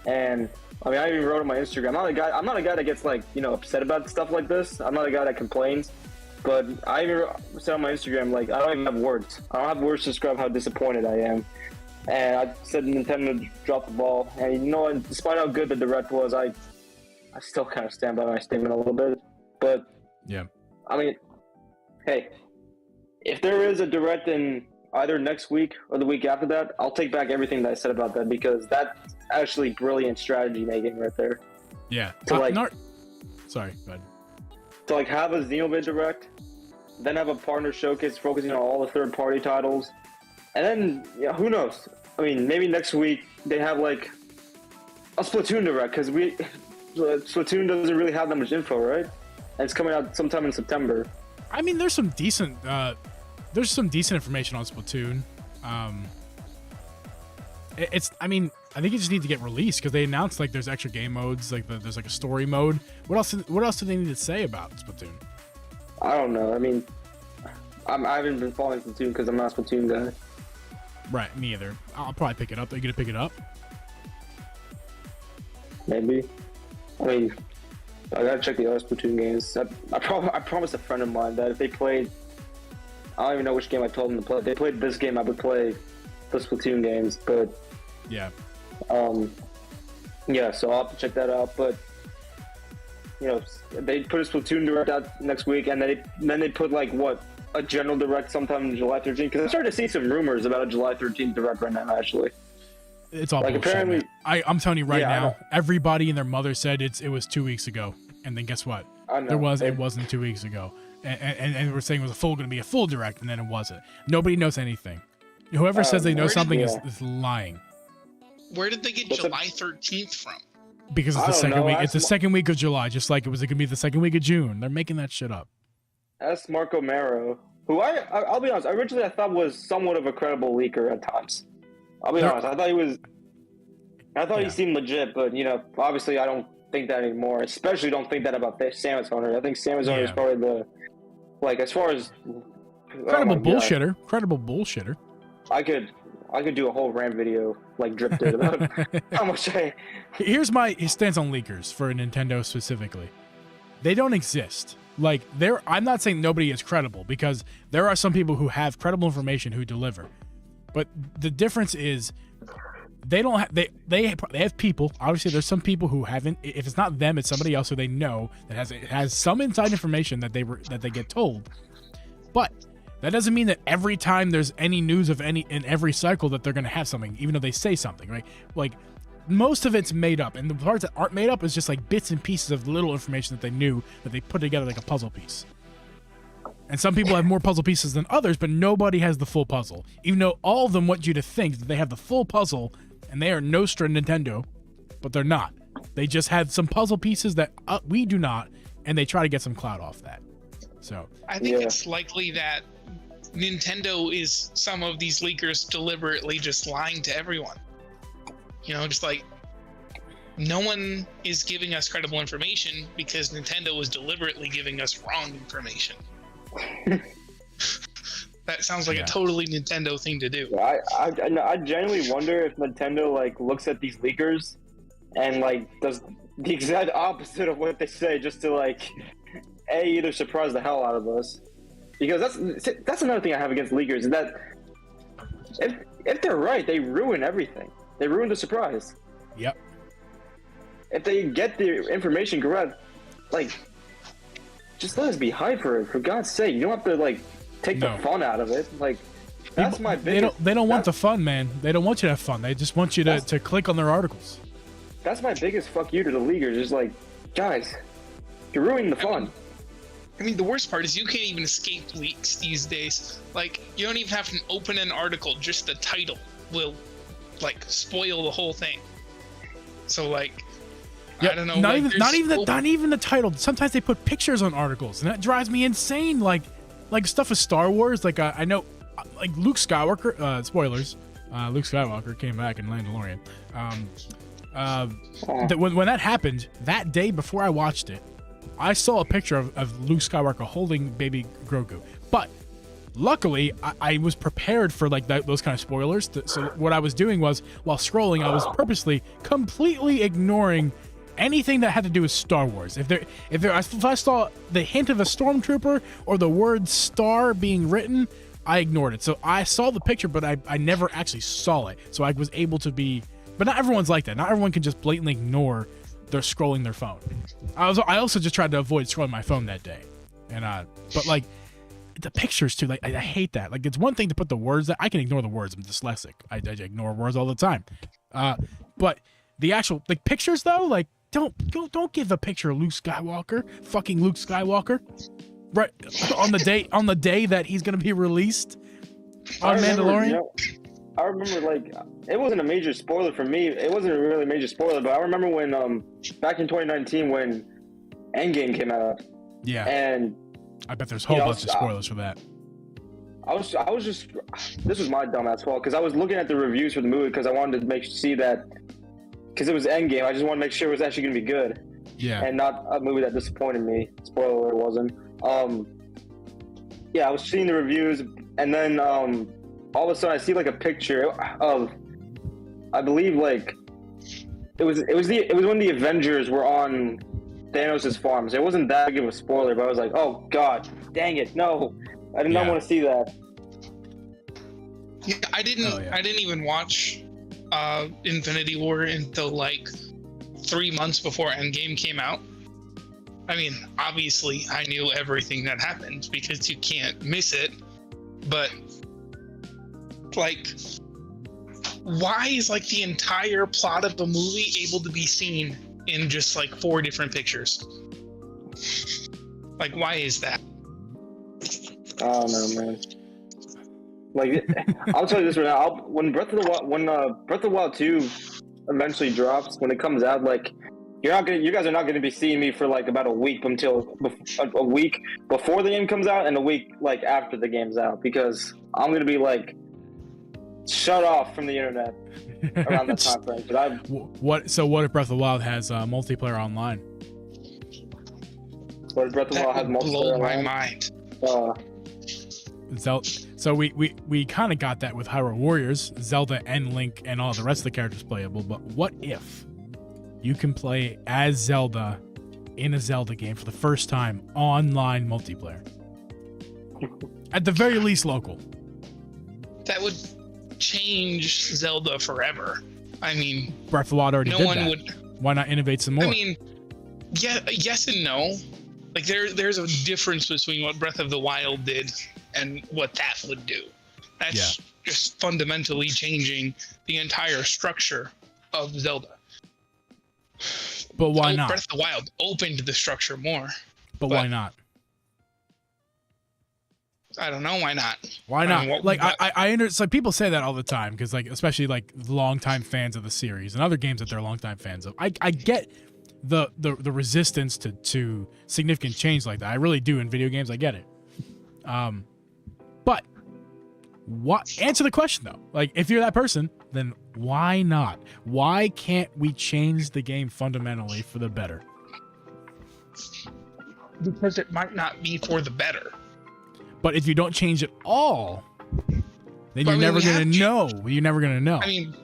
And I mean, I even wrote on my Instagram. I'm not a guy that gets like, upset about stuff like this. I'm not a guy that complains. But I even said on my Instagram, like, I don't even have words. I don't have words to describe how disappointed I am. And I said Nintendo dropped the ball. And despite how good the direct was, I still kind of stand by my statement a little bit. But yeah, I mean, hey, if there is a direct in either next week or the week after that, I'll take back everything that I said about that because that's actually brilliant strategy making right there. Yeah. Sorry, go ahead. To like have a Xenoblade direct, then have a partner showcase focusing on all the third-party titles, and then who knows? I mean, maybe next week they have like a Splatoon direct because Splatoon doesn't really have that much info, right? And it's coming out sometime in September. I mean, there's some decent information on Splatoon. I think it just needs to get released because they announced like there's extra game modes, like there's like a story mode. What else do they need to say about Splatoon? I don't know. I mean, I haven't been following Splatoon because I'm not a Splatoon guy. Right, me either. I'll probably pick it up. Are you gonna pick it up? Maybe. I mean, I gotta check the other Splatoon games. I promised a friend of mine that if they played, I don't even know which game I told them to play. If they played this game, I would play the Splatoon games. But yeah, so I'll have to check that out. But they put a Splatoon direct out next week, and then they put like a general direct sometime in July 13th. Because I'm starting to see some rumors about a July 13th direct right now. Actually, it's all bullshit. Apparently, I'm telling you right now, everybody and their mother said it was 2 weeks ago, and then guess what? It wasn't 2 weeks ago, and we're saying it was going to be a full direct, and then it wasn't. Nobody knows anything. Whoever says they know something is lying. Where did they get July 13th from? Because it's the second week. It's the second week of July, just like it was going to be the second week of June. They're making that shit up. That's Marco Mero, who I'll be honest, originally I thought was somewhat of a credible leaker at times. I'll be honest, I thought he seemed legit, but obviously I don't think that anymore. Especially don't think that about Samus Owner. I think Samus Owner is probably as far as credible bullshitter. I could do a whole rant video like drifted about how much Here's my stance on leakers for Nintendo specifically. they don't exist. Like I'm not saying nobody is credible, because there are some people who have credible information who deliver. But the difference is they don't have they have people. Obviously, there's some people who haven't. If it's not them, it's somebody else who they know that has some inside information that they get told. But that doesn't mean that every time there's any news of any in every cycle that they're going to have something, even though they say something, right? Like most of it's made up, and the parts that aren't made up is just like bits and pieces of little information that they knew that they put together like a puzzle piece. And some people have more puzzle pieces than others, but nobody has the full puzzle. Even though all of them want you to think that they have the full puzzle, and they are Nostra Nintendo, but they're not. They just have some puzzle pieces that we do not, and they try to get some clout off that. So I think it's likely that Nintendo is some of these leakers deliberately just lying to everyone. You know, just like no one is giving us credible information because Nintendo is deliberately giving us wrong information. That sounds like a totally Nintendo thing to do. I genuinely wonder if Nintendo like looks at these leakers and like does the exact opposite of what they say just to like either surprise the hell out of us. Because that's another thing I have against leakers, is that if they're right, they ruin everything. They ruin the surprise. Yep. If they get the information correct, like, just let us be hyped for God's sake. You don't have to like take the fun out of it. Like, that's my biggest. They don't want the fun, man. They don't want you to have fun. They just want you to click on their articles. That's my biggest fuck you to the leaguers. Is like, guys, you're ruining the fun. I mean, the worst part is you can't even escape leaks these days. Like, you don't even have to open an article. Just the title will, like, spoil the whole thing. So, like, I don't know. Not even the title. Sometimes they put pictures on articles, and that drives me insane. Like stuff with Star Wars. Like I know, like Luke Skywalker. Spoilers. Luke Skywalker came back in Mandalorian. When that happened, that day before I watched it, I saw a picture of Luke Skywalker holding baby Grogu. But luckily, I was prepared for like those kind of spoilers. So what I was doing was, while scrolling, I was purposely completely ignoring anything that had to do with Star Wars. If I saw the hint of a stormtrooper or the word "star" being written, I ignored it. So I saw the picture, but I never actually saw it. So I was able to be. But not everyone's like that. Not everyone can just blatantly ignore they're scrolling their phone. I also just tried to avoid scrolling my phone that day, but like the pictures too. Like I hate that. Like it's one thing to put the words that I can ignore the words. I'm dyslexic. I ignore words all the time. But the actual like pictures though, like don't give a picture of Luke Skywalker, fucking Luke Skywalker, right on the day that he's gonna be released on Mandalorian. I remember, like, it wasn't a major spoiler for me. It wasn't a really major spoiler, but I remember when, back in 2019 when Endgame came out. Yeah. And I bet there's a whole bunch of spoilers for that. I was just, this was my dumbass fault, because I was looking at the reviews for the movie because I wanted to see that, because it was Endgame. I just wanted to make sure it was actually going to be good. Yeah. And not a movie that disappointed me. Spoiler, it wasn't. Yeah, I was seeing the reviews, and then, all of a sudden I see like a picture of, I believe like it was when the Avengers were on Thanos' farm. So it wasn't that big of a spoiler, but I was like, oh god, dang it, no, I did not want to see that. Yeah, I didn't even watch Infinity War until like 3 months before Endgame came out. I mean, obviously I knew everything that happened because you can't miss it, but like, why is like the entire plot of the movie able to be seen in just like 4 different pictures? Like, why is that? I don't know, man. Like, I'll tell you this right now. When Breath of the Wild 2 eventually drops, when it comes out, like, you guys are not gonna be seeing me for like about a week a week before the game comes out and a week like after the game's out, because I'm gonna be like shut off from the internet around that time frame. But what if Breath of the Wild has multiplayer online? What if Breath of the Wild has multiplayer online? Blow my mind. So we kind of got that with Hyrule Warriors, Zelda and Link and all the rest of the characters playable. But what if you can play as Zelda in a Zelda game for the first time online multiplayer. At the very least, local. That would change Zelda forever. I mean, Breath of the Wild already no did one that. would. Why not innovate some more? I mean, yeah, yes and no. Like there's a difference between what Breath of the Wild did and what that would do. That's just fundamentally changing the entire structure of Zelda. But why not? Breath of the Wild opened the structure more. But why not? I don't know why not. Why not? Like I understand. Like people say that all the time because like especially like longtime fans of the series and other games that they're longtime fans of. I get the resistance to significant change like that. I really do in video games. I get it. But what? Answer the question though. Like if you're that person, then why not? Why can't we change the game fundamentally for the better? Because it might not be for the better. But if you don't change it all, then you're never gonna know. You're never gonna know. I mean,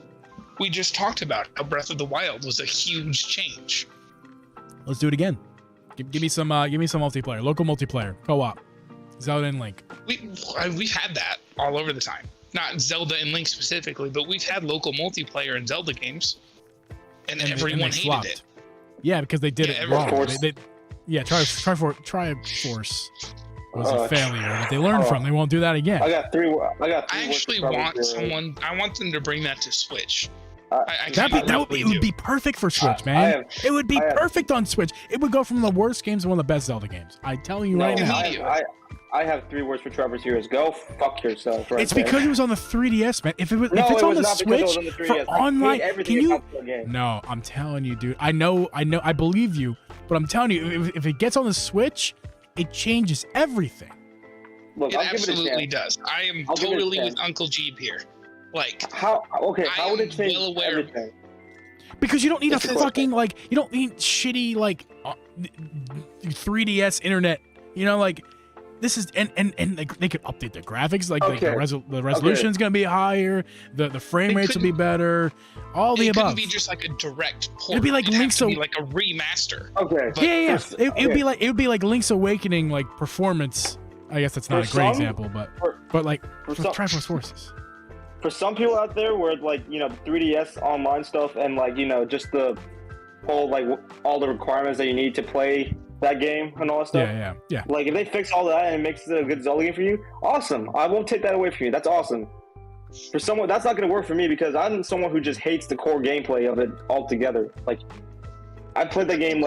we just talked about how Breath of the Wild was a huge change. Let's do it again. Give me some multiplayer, local multiplayer, co-op, Zelda and Link. We've had that all over the time. Not Zelda and Link specifically, but we've had local multiplayer in Zelda games, and everyone hated flopped. it. Yeah, because they did it wrong. Triforce was a failure that they learned from. They won't do that again. I got three. I actually want someone. I want them to bring that to Switch. It would be perfect for Switch, man. It would be perfect on Switch. It would go from the worst games to one of the best Zelda games. I'm telling you right now. I have 3 words for Trevor's Heroes. Go fuck yourself. Right it's because it was on the 3DS, man. If it's on the Switch for online, can you? No, I'm telling you, dude. I know. I believe you, but I'm telling you, if it gets on the Switch, it changes everything. Look, it absolutely does. I am totally with Uncle Geeb here. Like how? Okay, how would it change everything? Because you don't need fucking you don't need shitty 3DS internet. You know, like this is and like they could update the graphics. The resolution is gonna be higher. The frame rates will be better. All the above. It couldn't be just like a direct port. It'd be like Link's like a remaster. Okay. It would be like Link's Awakening performance. I guess that's not a great example, but for Triforce Forces. For some people out there, where the 3DS online stuff and just the whole all the requirements that you need to play that game and all that stuff. Yeah. Like if they fix all that and it makes it a good Zelda game for you, awesome. I won't take that away from you. That's awesome. For someone, that's not going to work for me because I'm someone who just hates the core gameplay of it altogether. Like I played that game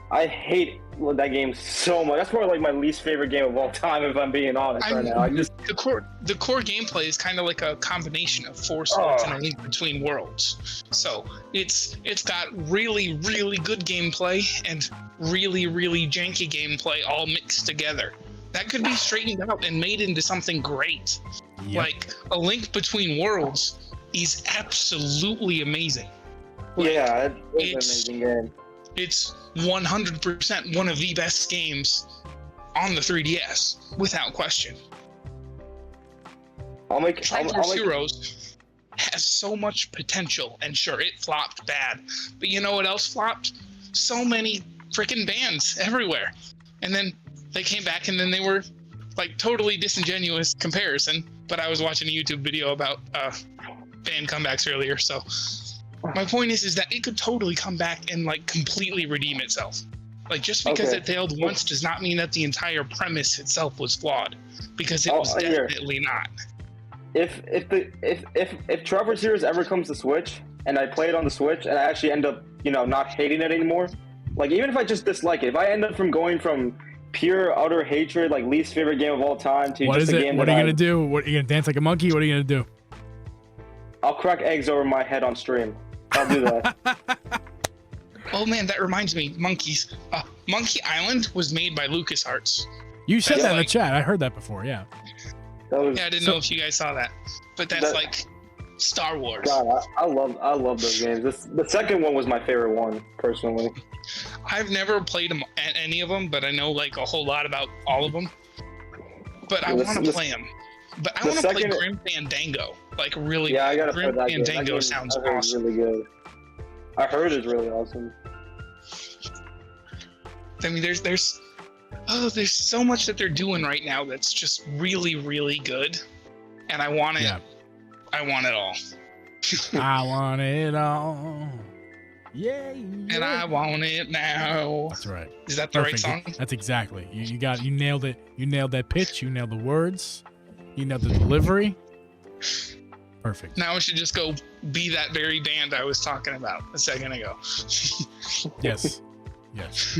I hate that game so much. That's probably my least favorite game of all time, if I'm being honest right now. The core gameplay is kind of like a combination of Force Worlds and A Link Between Worlds. So it's got really, really good gameplay and really, really janky gameplay all mixed together. That could be straightened out and made into something great. Yep. Like A Link Between Worlds is absolutely amazing. Yeah, it's an amazing game. It's 100% one of the best games on the 3DS, without question. Triforce Heroes has so much potential, and sure, it flopped bad. But you know what else flopped? So many freaking bands everywhere. And then they came back, and then they were totally disingenuous comparison. But I was watching a YouTube video about band comebacks earlier, so... My point is that it could totally come back and completely redeem itself. Just because it failed once does not mean that the entire premise itself was flawed, because it was definitely not. If Trevor's Heroes ever comes to Switch and I play it on the Switch and I actually end up not hating it anymore, even if I just dislike it, if I end up going from pure utter hatred, least favorite game of all time, to what just is a it? game What are you gonna do? What are you gonna dance like a monkey? What are you gonna do? I'll crack eggs over my head on stream. I'll do that. Oh man, that reminds me, monkeys. Monkey Island was made by LucasArts. You said that in the chat. I heard that before. Yeah. I didn't know if you guys saw that, but that's Star Wars. God, I love those games. The second one was my favorite one, personally. I've never played any of them, but I know a whole lot about all of them. But I want to play them. But I want to play Grim Fandango. Really. Yeah, I gotta play that game. Fandango sounds awesome. Really good. I heard it's really awesome. I mean, there's so much that they're doing right now that's just really, really good, and I want it. Yeah. I want it all. I want it all. Yeah. And I want it now. That's right. Is that the right song? That's exactly. You nailed it. You nailed that pitch. You nailed the words. You nailed the delivery. Perfect. Now I should just go be that very band I was talking about a second ago. Yes. Yes.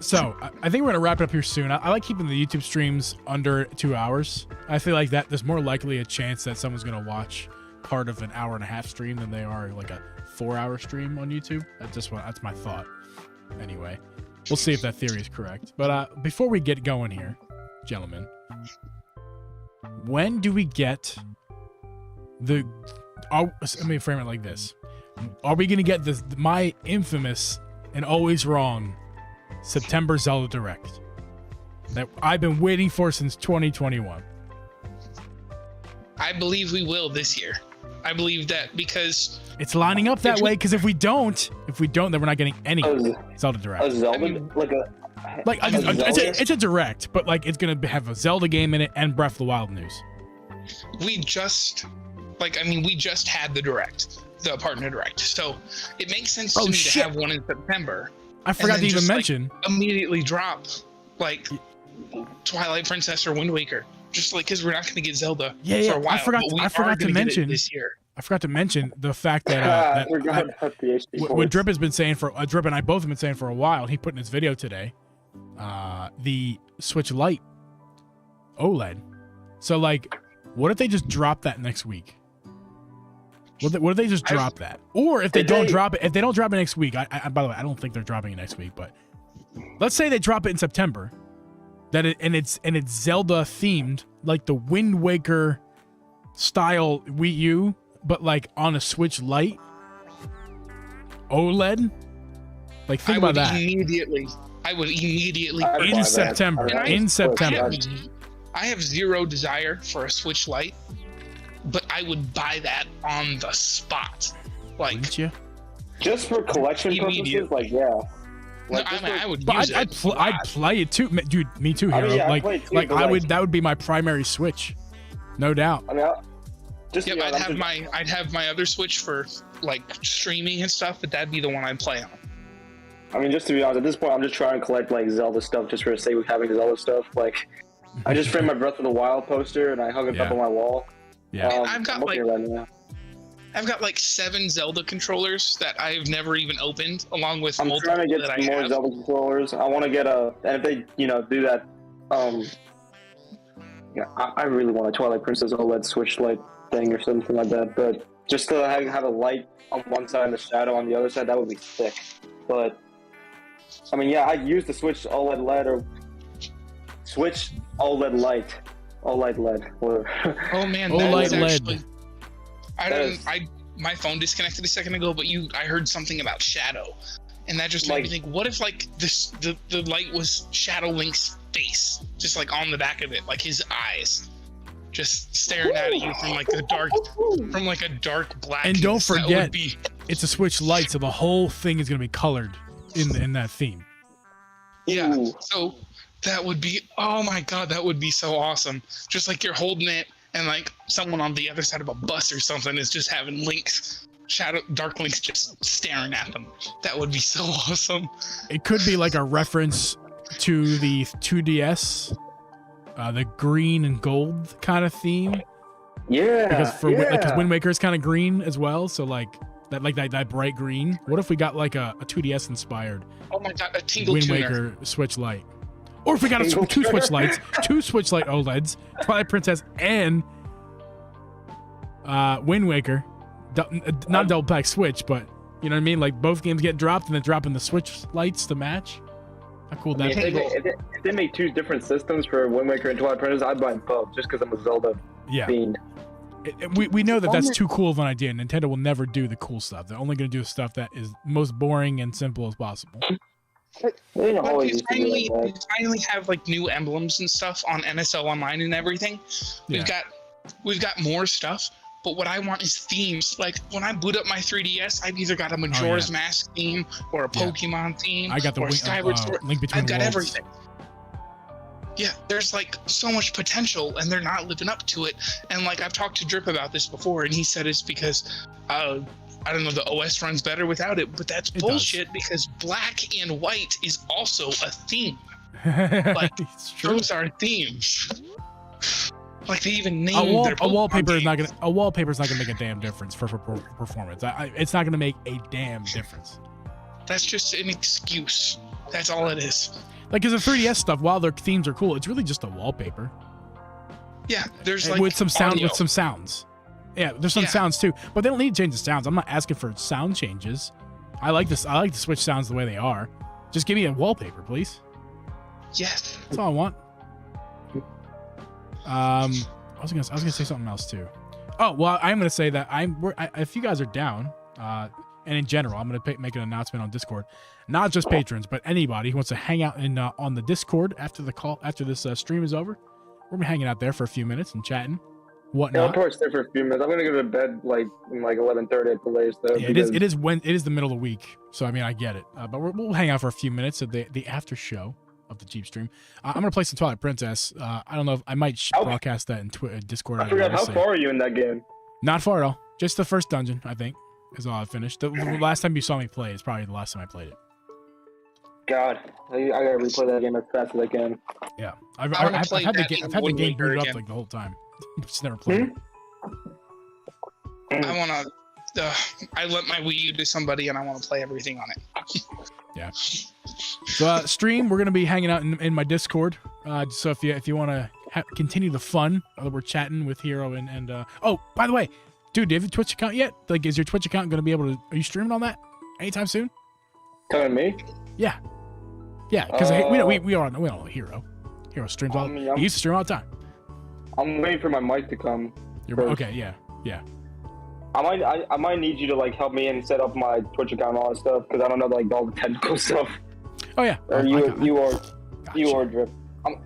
So I think we're gonna wrap it up here soon. I like keeping the YouTube streams under 2 hours. I feel like that there's more likely a chance that someone's gonna watch part of an hour and a half stream than they are like a 4-hour stream on YouTube. That's my thought. Anyway, we'll see if that theory is correct. But before we get going here, gentlemen, when do we get let me frame it like this. Are we gonna get this my infamous and always wrong September Zelda Direct that I've been waiting for since 2021? I believe we will this year. I believe that because it's lining up that way. Because if we don't, then we're not getting any Zelda Direct. A Zelda, it's a Direct, but like it's gonna have a Zelda game in it and Breath of the Wild news. We just had the Direct, the partner Direct, so it makes sense to me to have one in September. I forgot to even mention. Immediately drop like Twilight Princess or Wind Waker, just like because we're not going to get Zelda for a while. I forgot to mention this year. I forgot to mention the fact that, what Drip has been saying Drip and I both have been saying for a while. And he put in his video today, the Switch Lite OLED. So like, what if they just drop that next week? What if they just drop that? Or if they don't drop it next week, I by the way, I don't think they're dropping it next week, but let's say they drop it in September, it's Zelda themed, like the Wind Waker style Wii U, but like on a Switch Lite OLED. Like think about that. I would immediately in September. I have zero desire for a Switch Lite, but I would buy that on the spot. Like, wouldn't you? Just for collection purposes, like yeah. Like, I would. But I'd play it too, dude. Me too, Hero. That would be my primary Switch, no doubt. I mean, I'd have my other Switch for like streaming and stuff, but that'd be the one I'd play on. I mean, just to be honest, at this point, I'm just trying to collect like Zelda stuff just for the sake of having Zelda stuff. Like, I just framed my Breath of the Wild poster and I hung it up on my wall. Yeah, I've got like 7 Zelda controllers that I've never even opened, along with I'm trying to get some more Zelda controllers. I want to get and if they, do that, I really want a Twilight Princess OLED Switch Lite thing or something like that. But just to have a light on one side and the shadow on the other side, that would be sick. But I mean, yeah, I use the Switch OLED LED or Switch OLED Lite. OLED LED. Oh man, OLED LED. My phone disconnected a second ago, but I heard something about shadow, and that just made me think: what if like the light was Shadow Link's face, just like on the back of it, like his eyes, just staring at you from like a dark black. And don't forget, it's a Switch Lite, so the whole thing is gonna be colored in that theme. Yeah. So that would be, oh my god, that would be so awesome. Just like you're holding it and like someone on the other side of a bus or something is just having Dark Links just staring at them. That would be so awesome. It could be like a reference to the 2DS, the green and gold kind of theme. Yeah. Because Wind Waker is kind of green as well, so like that bright green. What if we got like a 2DS inspired? Oh my god, a Tingle Wind Tuner. Waker Switch Lite. Or if we got two Switch Lights, 2 Switch Lite OLEDs, Twilight Princess and Wind Waker, not a double pack Switch, but you know what I mean? Like both games get dropped and then dropping the Switch Lights to match. How cool would that be? If they make 2 different systems for Wind Waker and Twilight Princess, I'd buy both just because I'm a Zelda fiend. We know that's too cool of an idea. Nintendo will never do the cool stuff. They're only going to do stuff that is most boring and simple as possible. You finally have like new emblems and stuff on NSO Online and everything. We've got more stuff, But what I want is themes. Like when I boot up my 3DS, I've either got a Majora's Mask theme or a Pokemon theme. I got the Skyward Sword. Link Between I've got Worlds. everything. Yeah, there's like so much potential, and they're not living up to it. And like I've talked to Drip about this before, and he said it's because I don't know, the OS runs better without it. But that's bullshit because black and white is also a theme. Like those are themes. Like they even named their a wallpaper is not gonna make a damn difference for performance. It's not gonna make a damn difference. That's just an excuse. That's all it is. Like, because the 3DS stuff, while their themes are cool, it's really just a wallpaper. Yeah, there's and like with some sound, audio. with some sounds. Yeah, there's some sounds too, but they don't need to change the sounds. I'm not asking for sound changes. I like this. I like to switch sounds the way they are. Just give me a wallpaper, please. Yes. That's all I want. I was gonna say something else too. Oh well, I'm gonna say that if you guys are down, and in general, I'm gonna make an announcement on Discord. Not just patrons, but anybody who wants to hang out on the Discord after this stream is over. We're gonna be hanging out there for a few minutes and chatting, whatnot. Yeah, I'll probably stay for a few minutes. I'm gonna go to bed like 11:30 at the latest. Though, Yeah, it is the middle of the week, so I mean I get it. But we'll hang out for a few minutes at the after show of the Jeep stream. I'm gonna play some Twilight Princess. I don't know if I might broadcast that in Discord. I forgot how far are you in that game? Not far at all. Just the first dungeon, I think, is all I finished. The last time you saw me play is probably the last time I played it. God, I gotta replay that game as fast as I can. Yeah, I've had the game booted up like the whole time. Just never played it. I wanna. I lent my Wii U to somebody, and I want to play everything on it. Yeah. So stream, we're gonna be hanging out in my Discord. So if you want to continue the fun, we're chatting with Hero and oh, by the way, dude, do you have a Twitch account yet? Like, is your Twitch account gonna be able to? Are you streaming on that anytime soon? Telling me? Yeah. Yeah, because we are on Hero. Hero streams all. He used to stream all the time. I'm waiting for my mic to come. Okay, yeah. I might need you to like help me and set up my Twitch account and all that stuff because I don't know like all the technical stuff. Oh yeah. Or you or Drip. Oh,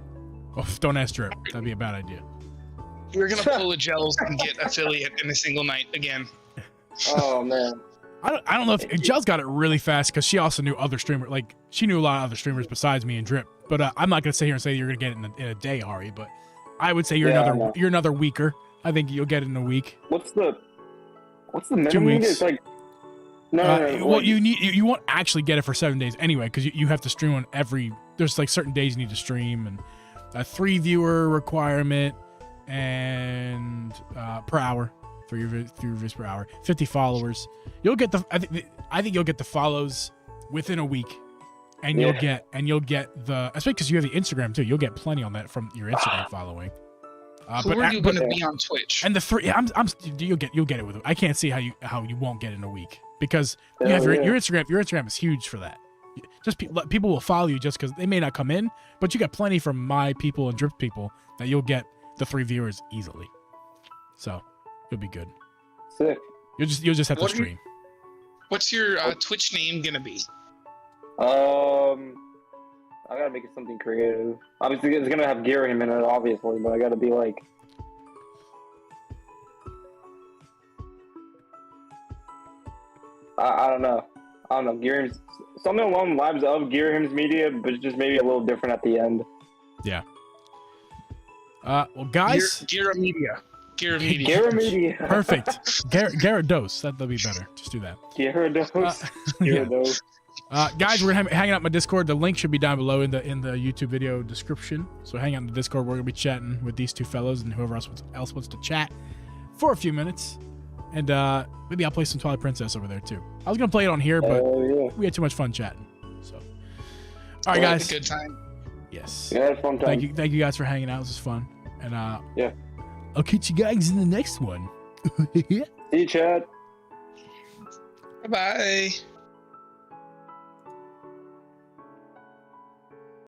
don't ask Drip. That'd be a bad idea. We're gonna pull a gels and get affiliate in a single night again. Oh man. I don't know if Jel's got it really fast because she also knew other streamers. Like she knew a lot of other streamers besides me and Drip. But I'm not gonna sit here and say you're gonna get it in a day, Hari. But I would say you're another weeker. I think you'll get it in a week. What's the minimum? 2 weeks. It's like no. Well, you won't actually get it for 7 days anyway because you have to stream on every. There's like certain days you need to stream and a 3 viewer requirement and per hour. 3 reviews per hour, 50 followers. You'll get the. I think you'll get the follows within a week, and you'll get the. Especially because you have the Instagram too. You'll get plenty on that from your Instagram following. Who are you going to be on Twitch? And the 3, you'll get it with. I can't see how you won't get it in a week because you have your Instagram. Your Instagram is huge for that. Just people will follow you just because they may not come in, but you got plenty from my people and Drip people that you'll get the 3 viewers easily. So. You'll be good. Sick. You'll just have to stream. What's your Twitch name gonna be? I gotta make it something creative. Obviously, it's gonna have Ghirahim in it, obviously, but I gotta be like. I don't know. Ghirahim's something along the lines of Ghirahim's media, but just maybe a little different at the end. Yeah. Well, guys. Gira Media. Perfect. Gyarados. That'll be better. Just do that. Gyarados. Guys, we're hanging out in my Discord. The link should be down below in the YouTube video description. So hang out in the Discord. We're gonna be chatting with these two fellows and whoever else wants to chat for a few minutes. And maybe I'll play some Twilight Princess over there too. I was gonna play it on here, but we had too much fun chatting. So, all right, guys. Good time. Yes. Yeah, fun time. Thank you guys for hanging out. This was fun. And yeah. I'll catch you guys in the next one. See you, Chad. Bye-bye.